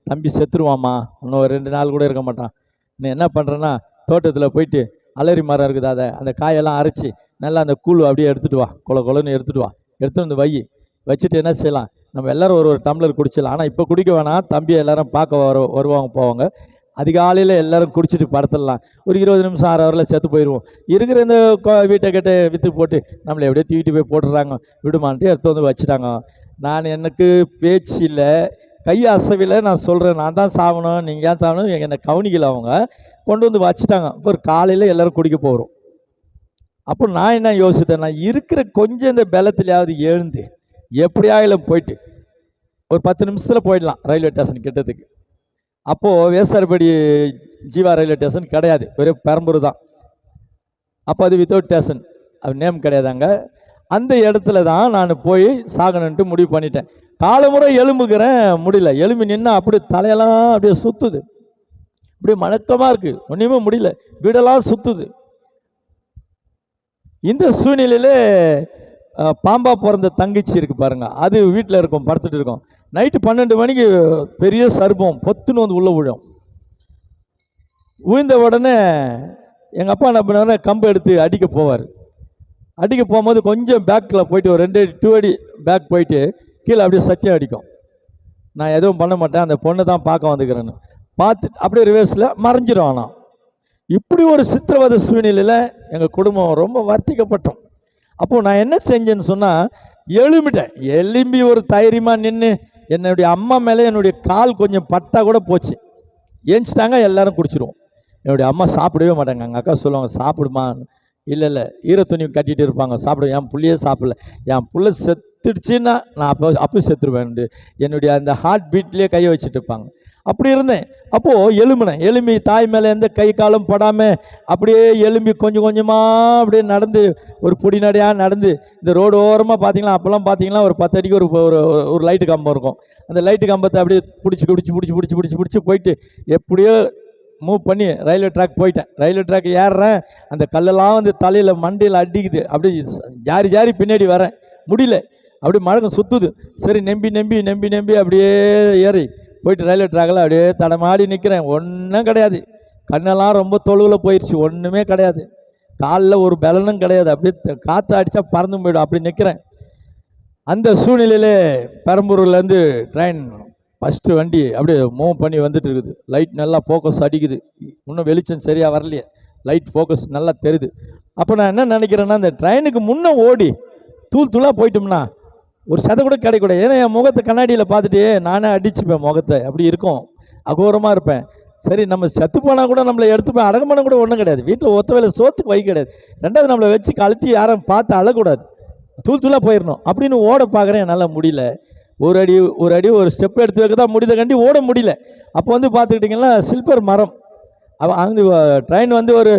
தம்பி செத்துருவாம்மா, இன்னும் 2 நாள் கூட இருக்க மாட்டான். நீ என்ன பண்ணுறேன்னா, தோட்டத்தில் போயிட்டு அலரி மரம் இருக்குது, அந்த காயெல்லாம் அரைச்சி நல்லா அந்த கூழ் அப்படியே எடுத்துகிட்டு வா, கொலன்னு எடுத்துகிட்டு வா, எடுத்துகிட்டு வந்து வச்சுட்டு என்ன செய்யலாம், நம்ம எல்லோரும் ஒரு டம்ளர் குடிச்சிடலாம். ஆனால் இப்போ குடிக்க வேணாம், தம்பியை எல்லோரும் பார்க்க வருவாங்க போவாங்க. அதிகாலையில் எல்லோரும் குடிச்சிட்டு படுத்துடலாம், ஒரு 20 நிமிஷம் 6 ஹவரில் செத்து போயிடுவோம். இருக்கிற இந்த வீட்டை கிட்ட விற்று போட்டு நம்மளை எப்படியே தூக்கிட்டு போய் போட்டுடுறாங்க, விடுமான்ட்டு எடுத்து வந்து வச்சுட்டாங்க. எனக்கு பேச்சு இல்லை, கை அசைவில் நான் சொல்கிறேன், நான் தான் சாகணும், நீங்கள் ஏன் சாகணும், என்னை கவனிக்கல. அவங்க கொண்டு வந்து வச்சுட்டாங்க. இப்போ ஒரு காலையில் எல்லோரும் குடிக்க போகிறோம். அப்போ நான் என்ன யோசித்தேன், நான் இருக்கிற கொஞ்சம் இந்த பலத்திலேயாவது எழுந்து எப்படியாயிலும் போயிட்டு ஒரு 10 நிமிஷத்தில் போயிடலாம் ரயில்வே ஸ்டேஷன் கிட்டத்துக்கு. அப்போது வேசார்பாடி ஜீவா ரயில்வே ஸ்டேஷன் கிடையாது, ஒரே பெரம்பூர் தான். அப்போ அது வித்தவுட் ஸ்டேஷன், அது நேம் கிடையாதாங்க. அந்த இடத்துல தான் நான் போய் சாகணுன்ட்டு முடிவு பண்ணிட்டேன். காலமுறை எலும்புக்கிறேன், முடியல. எலும்பி நின்னா அப்படி தலையெல்லாம் அப்படியே சுற்றுது, அப்படியே மணக்கமாக இருக்குது, ஒன்றுமே முடியல, வீடெல்லாம் சுற்றுது. இந்த சூழ்நிலையிலே பாம்பா பிறந்த தங்கச்சி இருக்குது பாருங்கள், அது வீட்டில் இருக்கும், படுத்துட்டு இருக்கோம். நைட்டு 12 மணிக்கு பெரிய சர்ப்பம் பொத்துன்னு வந்து உள்ளே விழும். விழுந்த உடனே எங்கள் அப்பா என்ன பண்ணுவார், கம்பு எடுத்து அடிக்க போவார். அடிக்க போகும்போது கொஞ்சம் பேக்கில் போயிட்டு ஒரு 2 அடி பேக் போயிட்டு கீழே அப்படியே சத்தியம் அடிக்கும். நான் எதுவும் பண்ண மாட்டேன், அந்த பொண்ணை தான் பார்க்க வந்துக்கிறேன்னு பார்த்துட்டு அப்படியே ரிவர்ஸில் மறைஞ்சிடும். ஆனால் இப்படி ஒரு சித்திரவதை சூழ்நிலையில் எங்கள் குடும்பம் ரொம்ப வர்த்திக்கப்பட்டோம். அப்போது நான் என்ன செஞ்சேன்னு சொன்னால், எலும்பி ஒரு தைரியமாக நின்று என்னுடைய அம்மா மேலே என்னுடைய கால் கொஞ்சம் பட்டா கூட போச்சு, ஏஞ்சிட்டாங்க, எல்லாரும் குடிச்சிருவோம். என்னுடைய அம்மா சாப்பிடவே மாட்டாங்க. எங்கள் அக்கா சொல்லுவாங்க, சாப்பிடுமா. இல்லை ஈர துணி கட்டிகிட்டு இருப்பாங்க, சாப்பிட. என் பிள்ளையே சாப்பிடல, என் பிள்ளை செத்துடுச்சுன்னா நான் அப்போ செத்துருவேன். என்னுடைய அந்த ஹார்ட் பீட்லேயே கையை வச்சுட்டு இருப்பாங்க. அப்படி இருந்தேன். அப்போது எலும்பி தாய் மேலே எந்த கை காலும் படாமல் அப்படியே எலும்பி கொஞ்சம் கொஞ்சமாக அப்படியே நடந்து ஒரு பொடி நடையாக நடந்து இந்த ரோடு ஓரமாக பார்த்தீங்களா, அப்போல்லாம் பார்த்தீங்கன்னா ஒரு 10 அடிக்கு ஒரு லைட்டு கம்பம் இருக்கும். அந்த லைட்டு கம்பத்தை அப்படியே பிடிச்சி போயிட்டு எப்படியோ மூவ் பண்ணி ரயில்வே ட்ராக் போயிட்டேன். ரயில்வே ட்ராக் ஏறுறேன், அந்த கல்லெல்லாம் வந்து தலையில் மண்டையில் அடிக்குது. அப்படியே ஜாரி பின்னாடி வரேன், முடியல, அப்படியே மழக்கம் சுற்றுது. சரி நம்பி அப்படியே ஏறி போயிட்டு ரயில்வே ட்ராக்கில் அப்படியே தடமாடி நிற்கிறேன். ஒன்றும் கிடையாது, கண்ணெல்லாம் ரொம்ப தொழுவில் போயிடுச்சு, ஒன்றுமே கிடையாது, காலில் ஒரு பலனும் கிடையாது, அப்படியே காற்று அடித்தா பறந்து போயிடும். அப்படி நிற்கிறேன். அந்த சூழ்நிலையில் பெரம்பூர்லேருந்து ட்ரெயின் ஃபஸ்ட்டு வண்டி அப்படியே மூவ் பண்ணி வந்துட்டு இருக்குது. லைட் நல்லா ஃபோக்கஸ் அடிக்குது, இன்னும் வெளிச்சம் சரியாக வரலையே, லைட் ஃபோக்கஸ் நல்லா தெரியுது. அப்போ நான் என்ன நினைக்கிறேன்னா, அந்த ட்ரெயினுக்கு முன்னே ஓடி தூளாக போயிட்டோம்னா ஒரு சதை கூட கிடைக்கூடாது. ஏன்னா என் முகத்தை கண்ணாடியில் பார்த்துட்டு நானே அடிச்சுப்பேன், முகத்தை அப்படி இருக்கும், அகோரமாக இருப்பேன். சரி, நம்ம செத்து போனால் கூட நம்மளை எடுத்துப்பேன், அடகுமனம் கூட ஒன்றும் கிடையாது, வீட்டில் ஒத்த வேலை சோத்துக்கு வை கிடையாது. ரெண்டாவது நம்மளை வச்சு கழுத்தி யாரும் பார்த்து அழக்கூடாது, தூளாக போயிடணும் அப்படின்னு ஓட பார்க்குறேன். என்னால் முடியல. ஒரு அடி ஒரு ஸ்டெப் எடுத்து வைக்க தான் முடியத கண்டி ஓட முடியல. அப்போ வந்து பார்த்துக்கிட்டிங்கன்னா சில்பர் மரம், அங்கே ட்ரெயின் வந்து ஒரு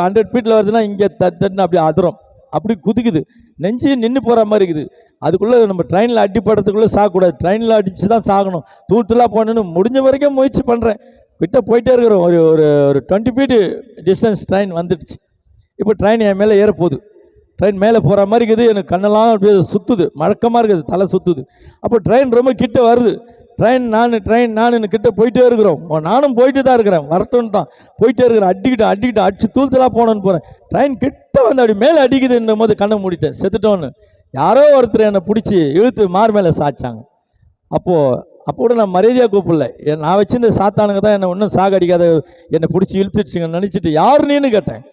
100 ஃபீட்டில் வருதுன்னா இங்கே தட்டுன்னு அப்படி அதிரும், அப்படி குதிக்குது, நெஞ்சு நின்று போகிற மாதிரி இருக்குது. அதுக்குள்ளே நம்ம ட்ரெயினில் அடிப்படுறதுக்குள்ளே சாகக்கூடாது, ட்ரெயினில் அடித்து தான் சாகணும், தூளாக போகணுன்னு முடிஞ்ச வரைக்கும் முயற்சி பண்ணுறேன். கிட்ட போயிட்டே இருக்கிறோம். ஒரு 20 ஃபீட்டு டிஸ்டன்ஸ் ட்ரெயின் வந்துடுச்சு. இப்போ ட்ரெயின் என் மேலே ஏறப்போகுது. ட்ரெயின் மேலே போகிற மாதிரி இருக்குது, எனக்கு கண்ணெல்லாம் அப்படியே சுற்றுது, மழக்கமாக இருக்குது, தலை சுற்றுது. அப்போ ட்ரெயின் ரொம்ப கிட்ட வருது. ட்ரெயின் நான் கிட்ட போயிட்டே இருக்கிறோம். நானும் போயிட்டு தான் இருக்கிறேன், வரட்டும்னு தான் போயிட்டே இருக்கிறேன். அடிக்கிட்டு அடிச்சு தூளாக போகணுன்னு போகிறேன். ட்ரெயின் கிட்ட வந்து அப்படி மேலே அடிக்குதுன்னும் போது கண்ணை மூடிட்டேன், செத்துட்டோன்னு. யாரோ ஒருத்தர் என்னை பிடிச்சி இழுத்து மார் மேலே சாய்ச்சாங்க. அப்போ கூட நான் மரியாதையாக கூப்பிடல, நான் வச்சுருந்த சாத்தானுங்க தான் என்னை இன்னும் சாக அடிக்காத என்னை பிடிச்சி இழுத்துடுச்சுங்கன்னு நினச்சிட்டு யார் நீன்னு கேட்டேன்.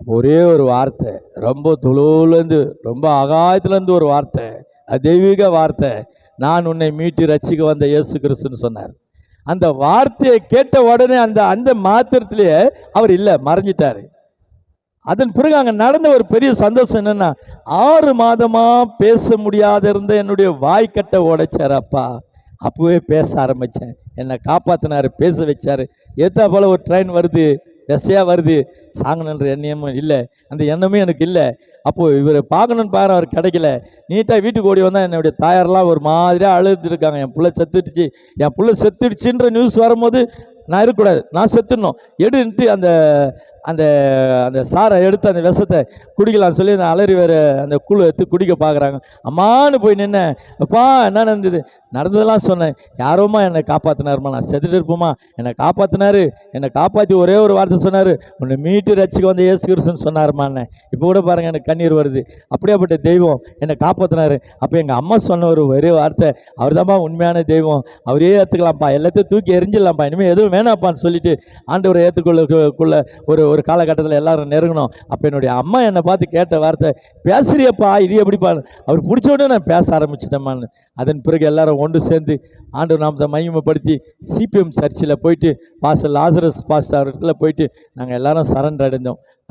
ஒரே ஒரு வார்த்தை, ரொம்ப தொழுலேருந்து ரொம்ப அகாயத்துலேருந்து ஒரு வார்த்தை, தெய்வீக வார்த்தை, நான் உன்னை மீட்டு ரட்சிக்க வந்த இயேசு கிறிஸ்துன்னு சொன்னார். அந்த வார்த்தையை கேட்ட உடனே அந்த மாத்திரத்திலேயே அவர் இல்லை, மறைஞ்சிட்டாரு. அதன் பிறகு அங்கே நடந்த ஒரு பெரிய சந்தோஷம் என்னன்னா, 6 மாதமா பேச முடியாத இருந்த என்னுடைய வாய்க்கட்டை உடைச்சார் அப்பா. அப்பவே பேச ஆரம்பித்தேன், என்னை காப்பாற்றினார், பேச வச்சார். ஏற்றா போல ஒரு ட்ரெயின் வருது, எஸ்ஸையாக வருது, சாங்கணுன்ற எண்ணமும் இல்லை, அந்த எண்ணமே எனக்கு இல்லை. அப்போது இவரை பார்க்கணுன்னு பாரு, அவர் கிடைக்கல. நீட்டாக வீட்டுக்கு ஓடி வந்தால் என்னுடைய தாயாரெலாம் ஒரு மாதிரியாக அழுதுருக்காங்க, என் பிள்ளை செத்துடுச்சுன்ற நியூஸ் வரும்போது நான் இருக்கக்கூடாது, நான் செத்துடணும், எடுன்ட்டு அந்த அந்த அந்த சாரை எடுத்து அந்த விஷத்தை குடிக்கலான்னு சொல்லி அந்த அலறி வேறு அந்த குழு எடுத்து குடிக்க பார்க்குறாங்க. அம்மானு போய் நின்னேன். அப்பா என்ன நடந்தது, நடந்ததெல்லாம் சொன்னேன். யாரோமா என்னை காப்பாற்றினாருமா, நான் செத்துட்டு இருப்போமா, என்னை காப்பாற்றினாரு, என்னை காப்பாற்றி ஒரே ஒரு வார்த்தை சொன்னார், உன்னை மீட்டு ரட்சிக்க வந்த இயேசு கிறிஸ்துன்னு சொன்னாருமான்னு. இப்போ கூட பாருங்கள் எனக்கு கண்ணீர் வருது. அப்படியேப்பட்ட தெய்வம் என்னை காப்பாற்றினாரு. அப்போ எங்கள் அம்மா சொன்ன ஒரே வார்த்தை, அவர் தான்ப்பா உண்மையான தெய்வம், அவரே ஏற்றுக்கலாம்ப்பா, எல்லாத்தையும் தூக்கி எரிஞ்சிடலாம்ப்பா, இனிமேல் எதுவும் வேணாப்பான்னு சொல்லிட்டு ஆண்டவரை ஏற்றுக்கொள்ளக்குள்ள ஒரு காலகட்டத்தில் எல்லாரும் நெருங்கணும். அப்போ என்னுடைய அம்மா என்னை பார்த்து கேட்ட வார்த்தை, பேசுறியப்பா, இது எப்படிப்பா, அவர் பிடிச்ச உடனே நான் பேச ஆரம்பிச்சிட்டேம்மான்னு. அதன் பிறகு எல்லாரும் ஒன்று சேர்ந்து ஆண்டவர் நாமத்தை மகிமைப்படுத்தி சிபிஎம் சர்ச்சில் போயிட்டு பாஸ்டர் லாசரஸ் பாஸ்டர் இடத்துல போயிட்டு நாங்கள் எல்லாரும் சரண்டர்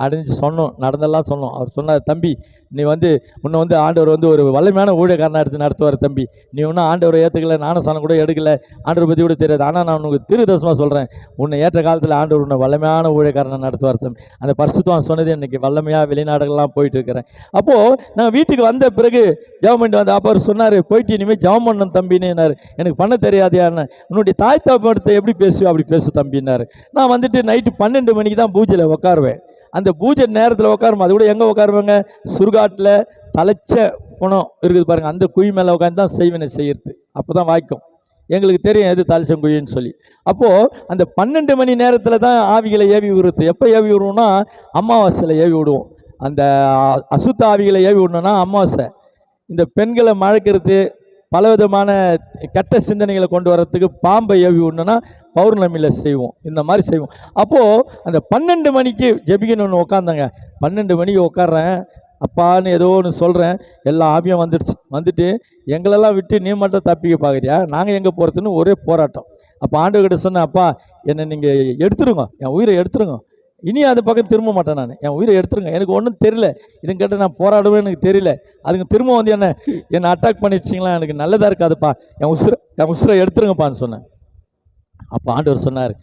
அடைஞ்சு சொன்னோம், நடந்தெல்லாம் சொன்னோம். அவர் சொன்னார், தம்பி நீ உன்னை ஆண்டவர் ஒரு வல்லமையான ஊழியக்காரனாக எடுத்து நடத்துவார் தம்பி, நீ ஒன்றும் ஆண்டவரை ஏற்றுக்கல, ஞானஸ்நானம் கூட எடுக்கலை, ஆண்டவர் பற்றி கூட தெரியாது, ஆனால் நான் உனக்கு தீர்க்கதரிசனமாக சொல்கிறேன், உன்னை ஏற்ற காலத்தில் ஆண்டவர் உன்னை வல்லமையான ஊழியக்காரனை நடத்துவார் தம்பி. அந்த பரிசுத்தம் சொன்னது இன்றைக்கி வல்லமையாக வெளிநாடுகள்லாம் போயிட்டு இருக்கிறேன். அப்போது நான் வீட்டுக்கு வந்த பிறகு ஜெபம் வந்து அப்போ அவர் சொன்னார், போயிட்டு இனிமேல் ஜெபம் பண்ணணும் தம்பின்னாரு. எனக்கு பண்ண தெரியாதையான்னு, உன்னுடைய தாய் தகப்பனத்தை எப்படி பேசுவோம் அப்படி பேசு தம்பின்னாரு. நான் நைட்டு 12 மணிக்கு தான் பூஜையில் உட்காருவேன். அந்த பூஜை நேரத்தில் உட்காருமா, அது கூட எங்கே உட்காருவாங்க, சுடுகாட்டில் தலைச்ச பணம் இருக்குது பாருங்கள், அந்த குழி மேலே உட்காந்து தான் செய்வேனை செய்கிறது, அப்போ தான் வாய்க்கும். எங்களுக்கு தெரியும் எது தாலிச்சங்குழின்னு சொல்லி. அப்போது அந்த 12 மணி நேரத்தில் தான் ஆவிகளை ஏவி விடுறது. எப்போ ஏவி விடுவோம்னா அமாவாசையில் ஏவி விடுவோம். அந்த அசுத்த ஆவிகளை ஏவி விடணும்னா அமாவாசை. இந்த பெண்களை மழக்கிறது, பலவிதமான கெட்ட சிந்தனைகளை கொண்டு வர்றதுக்கு பாம்பை ஏவி விடணும்னா பௌர்ணமியில் செய்வோம். இந்த மாதிரி செய்வோம். அப்போது அந்த 12 மணிக்கு ஜெபிக்கணும்னு உட்காந்தாங்க. 12 மணிக்கு உட்காடுறேன், அப்பான்னு ஏதோ ஒன்று சொல்கிறேன், எல்லா ஆவியும் வந்துடுச்சு. வந்துட்டு எங்களெல்லாம் விட்டு நீ மட்டும் தப்பிக்க பார்க்குறியா, நாங்கள் எங்கே போகிறதுன்னு ஒரே போராட்டம். அப்போ ஆண்டவர்கிட்ட சொன்னேன், அப்பா என்னை நீங்கள் எடுத்துருங்க, என் உயிரை எடுத்துருங்க, இனி அது பக்கம் திரும்ப மாட்டேன், நான் என் உயிரை எடுத்துருங்க, எனக்கு ஒன்றும் தெரியல, இதுங்கிட்ட நான் போராடுவேன் எனக்கு தெரியல, அதுங்க திரும்ப வந்து என்னை அட்டாக் பண்ணிடுச்சிங்களா, எனக்கு நல்லதாக இருக்காதுப்பா, என் உசுரை எடுத்துருங்கப்பான்னு சொன்னேன். அப்போ ஆண்டவர் சொன்னார்,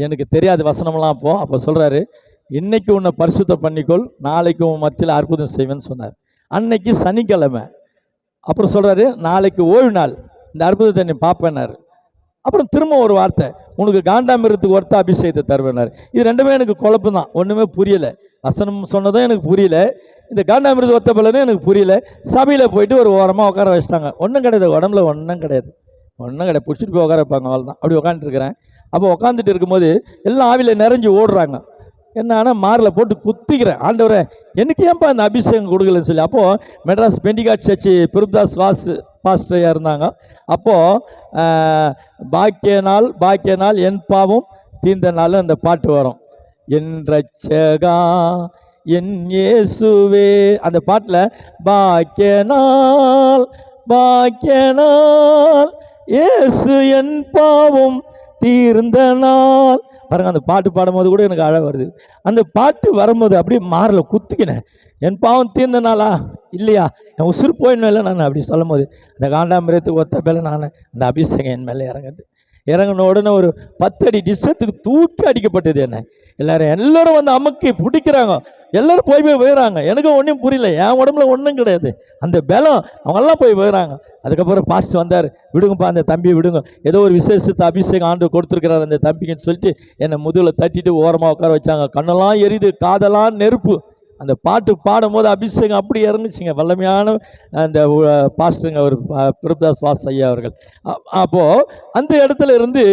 எனக்கு தெரியாத வசனமெல்லாம் அப்போ சொல்கிறாரு, இன்னைக்கு உன்னை பரிசுத்தம் பண்ணிக்கொள், நாளைக்கு உன் மத்தியில் அற்புதம் செய்வேன்னு சொன்னார். அன்னைக்கு சனிக்கிழமை. அப்புறம் சொல்கிறாரு, நாளைக்கு ஓய்வு நாள், இந்த அற்புதத்தை நீ பார்ப்பேன்னாரு. அப்புறம் திரும்ப ஒரு வார்த்தை, உனக்கு காண்டாமிரத்துக்கு ஒருத்த அபிஷேகத்தை தருவேனார். இது ரெண்டுமே எனக்கு குழப்பம் தான், ஒன்றுமே புரியலை. வசனம் சொன்னதும் எனக்கு புரியல, இந்த காண்டாமிரத்து ஒத்த பலனும் எனக்கு புரியல. சபையில் போயிட்டு ஒரு ஓரமாக உட்கார வச்சிட்டாங்க. ஒன்றும் கிடையாது, உடம்புல ஒன்றும் கிடையாது, பிடிச்சிட்டு போய் உட்கார வைப்பாங்க, அவள் தான். அப்படி உட்காந்துருக்கிறேன். அப்போ உட்காந்துட்டு இருக்கும்போது எல்லாம் ஆவியில் நிறைஞ்சு ஓடுறாங்க. என்ன ஆனால் மாரில் போட்டு குத்திக்கிறேன், ஆண்டவரை எனக்கு ஏன்ப்பா அந்த அபிஷேகம் கொடுக்கலன்னு சொல்லி. அப்போது மெட்ராஸ் பெண்டிகாட் சர்ச்சு பிரபுதாஸ் பாஸ்டரையாக இருந்தாங்க. அப்போது பாக்கிய நாள் என் பாவம் தீர்ந்த நாள் அந்த பாட்டு வரும். என் ரட்சகா என் இயேசுவே, அந்த பாட்டில் பாக்கிய நாள் இயேசு என் பாவம் தீர்ந்த நாள் பாருங்க. அந்த பாட்டு பாடும்போது கூட எனக்கு அழ வருது. அந்த பாட்டு வரும்போது அப்படியே மாரில் குத்திக்கினேன். என் பாவம் தீர்ந்த நாளா இல்லையா, என் உசுறு போயிடணும் இல்லை நான் அப்படி சொல்லும் போது அந்த காண்டாமிரத்துக்கு ஒத்த பேல நான் அந்த அபிஷேகம் என் மேலே இறங்கின உடனே ஒரு 10 அடி டிஸ்டன்ஸுக்கு தூக்கி அடிக்கப்பட்டது. என்ன எல்லாரும் வந்து அமுக்கி பிடிக்கிறாங்க, எல்லாரும் போய் போயிடறாங்க. எனக்கும் ஒன்றும் புரியல, என் உடம்புல ஒன்றும் கிடையாது, அந்த பலம் அவங்கெல்லாம் போய் போயிடறாங்க. அதுக்கப்புறம் பாஸ்டர் வந்தார், விடுங்கப்பா அந்த தம்பியை விடுங்க, ஏதோ ஒரு விசேஷத்தை அபிஷேகம் ஆண்டு கொடுத்துருக்கிறார் அந்த தம்பிக்குன்னு சொல்லிட்டு என்னை முதுகில் தட்டிட்டு ஓரமாக உட்கார வச்சாங்க. கண்ணெல்லாம் எரியுது, காதெல்லாம் நெருப்பு. அந்த பாட்டு பாடும்போது அபிஷேகம் அப்படி இறங்குச்சிங்க, வல்லமையான அந்த பாஸ்டருங்க ஒரு பிரபுதாஸ் வாஸ் ஐயா அவர்கள். அப்போது அந்த இடத்துல இருந்து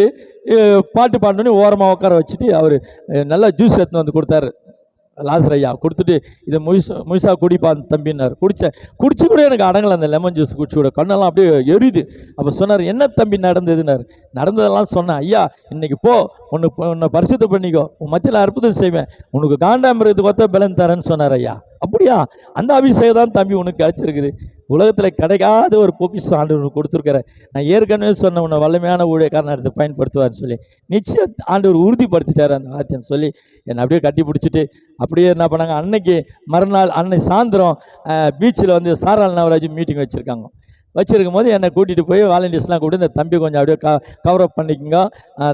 பாட்டு பாடணுன்னு ஓரமாக உட்கார வச்சுட்டு அவர் நல்லா ஜூஸ் எடுத்துன்னு வந்து கொடுத்தாரு. லாசர் ஐயா கொடுத்துட்டு இதை முழுசா குடிப்பான் தம்பின்னார். குடிச்சு கூட எனக்கு அடங்கலை, அந்த லெமன் ஜூஸ் குடிச்சு கூட கண்ணெல்லாம் அப்படியே எரியுது. அப்போ சொன்னார், என்ன தம்பி நடந்ததுன்னார். நடந்ததெல்லாம் சொன்னேன், ஐயா இன்னைக்கு உன்னை பரிசுத்தம் பண்ணிக்கோ, உன் மத்தியில் அற்புதம் செய்வேன், உனக்கு காண்டாமிரத்துக்கு ஒத்த பலன் தரேன்னு சொன்னார் ஐயா. அப்படியா, அந்த அபிஷேகம் தான் தம்பி உனக்கு கிடைச்சிருக்குது, உலகத்தில் கிடைக்காத ஒரு பொக்கிஷம் ஆண்டவர் கொடுத்துருக்கிறேன். நான் ஏற்கனவே சொன்ன உன்னை வல்லமையான ஊழியக்காரனை எடுத்து பயன்படுத்துவார்னு சொல்லி நிச்சயம் ஆண்டவர் உறுதிப்படுத்திட்டார் அந்த வார்த்தைன்னு சொல்லி என்னை அப்படியே கட்டி பிடிச்சிட்டு அப்படியே என்ன பண்ணாங்க. அன்னைக்கு மறுநாள் அன்னைக்கு சாயந்தரம் பீச்சில் வந்து சாரால் நவராஜ் மீட்டிங் வச்சுருக்கும் போது என்னை கூட்டிகிட்டு போய் வாலண்டியர்ஸ்லாம் கூப்பிட்டு இந்த தம்பி கொஞ்சம் அப்படியே கவரப் பண்ணிக்கோங்க,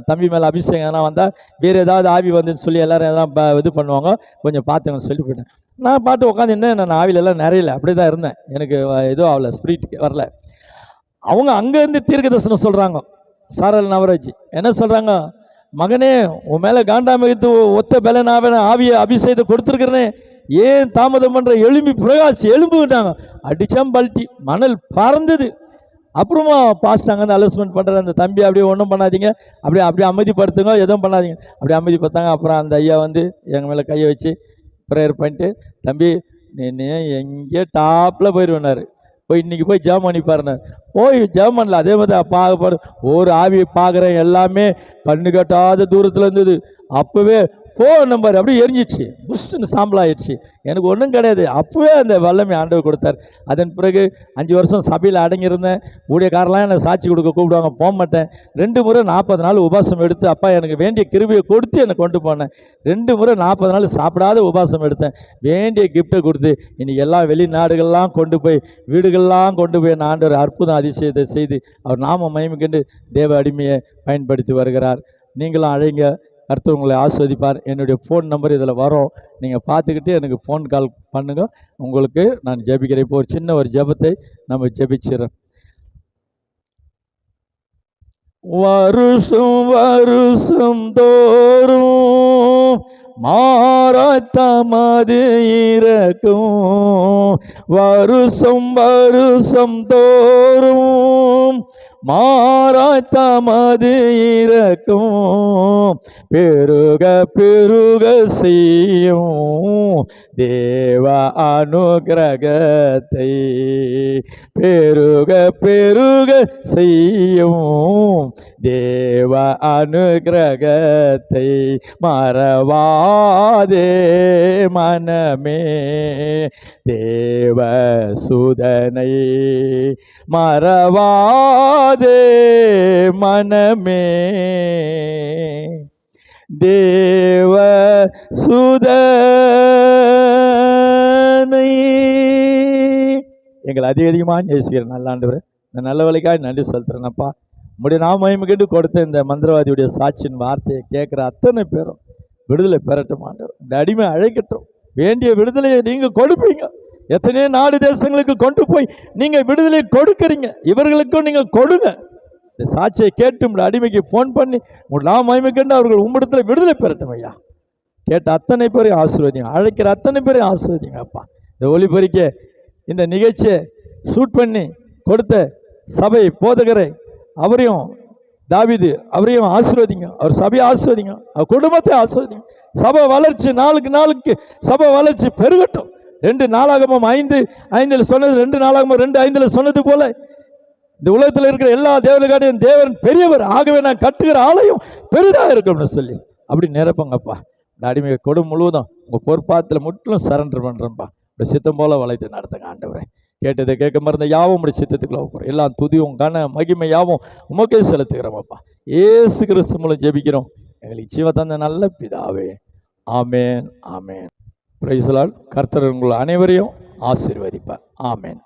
தம்பி மேலே அபிஷேகம் எதனா வந்தால் வேறு ஏதாவது ஆவி வந்துன்னு சொல்லி எல்லோரும் எதனா இது பண்ணுவாங்க, கொஞ்சம் பார்த்துங்கன்னு சொல்லி போயிட்டேன். நான் பாட்டு உட்காந்துருந்தேன், நான் ஆவிலெல்லாம் நிறையில அப்படி தான் இருந்தேன், எனக்கு எதுவும் ஆகலை, ஸ்பிரிட் வரல. அவங்க அங்கேருந்து தீர்க்க தரிசனம் சொல்கிறாங்க. சாரால் நவராஜ் என்ன சொல்கிறாங்க, மகனே உன் மேலே காண்டாமிரத்து ஒத்த பலனாவே ஆவியை அபிஷேகத்தை கொடுத்துருக்கிறேனே, ஏன் தாமதம் பண்ணுற, எழும்பி பிரகாசி எழும்புட்டாங்க. அடிச்சம் பல்ட்டி மணல் பறந்தது. அப்புறமா பாஸ்டாங்க வந்து அலோஸ்மெண்ட் பண்ணுற, அந்த தம்பி அப்படியே ஒன்றும் பண்ணாதீங்க, அப்படியே அமைதிப்படுத்துங்க, எதுவும் பண்ணாதீங்க, அப்படியே அமைதிப்படுத்தாங்க. அப்புறம் அந்த ஐயா வந்து எங்கள் மேலே கையை வச்சு ப்ரேயர் பண்ணிட்டு, தம்பி நீ எங்கேயோ டாப்பில் போயிடுவேனாரு, போய் இன்றைக்கி போய் ஜெபம் பண்ணி பாருனார். போய் ஜெபம் பண்ணல, அதே மாதிரி பார்க்கப்பாரு ஒரு ஆவியை பார்க்குறேன், எல்லாமே கண்ணு கட்டாத தூரத்தில் இருந்தது. அப்போவே ஃபோன் நம்பர் அப்படியே எரிஞ்சிச்சு, புஷ்ன்னு சாம்பல் ஆயிடுச்சு. எனக்கு ஒன்றும் கிடையாது, அப்போவே அந்த வல்லமை ஆண்டவர் கொடுத்தார். அதன் பிறகு 5 வருஷம் சபையில் அடங்கியிருந்தேன். ஊழியக்காரெலாம் என்னை சாட்சி கொடுக்க கூப்பிடுவாங்க, போக மாட்டேன். 2 முறை 40 நாள் உபாசம் எடுத்து அப்பா எனக்கு வேண்டிய கிருபையை கொடுத்து என்னை கொண்டு போனேன். 2 முறை 40 நாள் சாப்பிடாத உபாசம் எடுத்தேன், வேண்டிய கிஃப்ட்டை கொடுத்து இன்றைக்கி எல்லாம் வெளிநாடுகள்லாம் கொண்டு போய் வீடுகள்லாம் கொண்டு போய் என் ஆண்டவர் அற்புதம் அதிசயத்தை செய்து அவர் நாம மகிமைக்கென்று தேவ அடிமையை பயன்படுத்தி வருகிறார். நீங்களும் அழைங்க, கர்த்தர் உங்களை ஆஸ்வதிப்பார். என்னுடைய ஃபோன் நம்பர் இதில் வரும், நீங்கள் பார்த்துக்கிட்டு எனக்கு ஃபோன் கால் பண்ணுங்க, உங்களுக்கு நான் ஜெபிக்கிறேன். இப்போ ஒரு சின்ன ஒரு ஜெபத்தை நம்ம ஜெபிச்சிடறோம். வருஷம் தோறும் மாறாத்தமது இருக்கும், வருஷம் தோறும் மாறாய் தமது இரக்கம் பெருக பெருக செய்யும் தேவ அனுக்கிரகத்தை பெருக பெருக செய்யும் தேவ அனுக்கிரகத்தை மறவாதே மனமே தேவ சுதனை மறவாதே மனமே தேவ சுதனை. எங்களை அதிகமாக நேசிக்கிறேன் நல்ல ஆண்டவரே. இந்த நல்ல வேலைக்காக நன்றி செலுத்துறேனப்பா. உங்களுடைய நாமயமுக்கென்று கொடுத்த இந்த மந்திரவாதியுடைய சாட்சியின் வார்த்தையை கேட்குற அத்தனை பேரும் விடுதலை பெறட்டும் ஆண்டவர். இந்த அடிமை அழைக்கட்டும். வேண்டிய விடுதலையை நீங்கள் கொடுப்பீங்க. எத்தனையோ நாடு தேசங்களுக்கு கொண்டு போய் நீங்கள் விடுதலை கொடுக்குறீங்க. இவர்களுக்கும் நீங்கள் கொடுங்க. இந்த சாட்சியை கேட்டு உங்களுடைய அடிமைக்கு ஃபோன் பண்ணி உங்கள் நாமயமுக்கென்று அவர்கள் உம்மிடத்தில் விடுதலை பெறட்டும் ஐயா. கேட்ட அத்தனை பேரையும் ஆசீர்வதிங்க. அழைக்கிற அத்தனை பேரையும் ஆசீர்வதிங்க அப்பா. இந்த ஒளிபரிக்க இந்த நிகழ்ச்சியை ஷூட் பண்ணி கொடுத்த சபை போதகரை அவரையும் தாவீது அவரையும் ஆசீர்வதிங்க. அவர் சபையை ஆசீர்வதிங்க. அவர் குடும்பத்தை ஆசீர்வதிங்க. சபை வளர்ச்சி நாளுக்கு நாளுக்கு சபை வளர்ச்சி பெருகட்டும். 2 நாளாகமம் 5:5 சொன்னது 2 நாளாகமம் 2:5 சொன்னது போல இந்த உலகத்தில் இருக்கிற எல்லா தேவனுக்காரையும் தேவன் பெரியவர், ஆகவே நான் கட்டுகிற ஆலயம் பெரிதாக இருக்கும்னு சொல்லி அப்படி நிரப்பங்கப்பா. இந்த அடிமை கொடு முழுவதும் உங்கள் பொறுப்பாத்தில் முற்றிலும் சரண்டர் பண்ணுறேன்ப்பா. இந்த சித்தம் போல வளைத்து நடத்துங்க ஆண்டவரே. கேட்டதை கேட்க மறந்த யாவும் உடைய சித்தத்துக்குள்ள போகிறோம். எல்லாம் துதியும் கன மகிமை யாவும் உமக்கே செலுத்துகிறோமப்பா. இயேசு கிறிஸ்து மூலம் ஜெபிக்கிறோம் எங்களுக்கு ஜீவ தந்த நல்ல பிதாவே. Amen amen. Praise the lord. கர்த்தர் உங்கள் அனைவரையும் ஆசீர்வதிப்பார். ஆமேன்.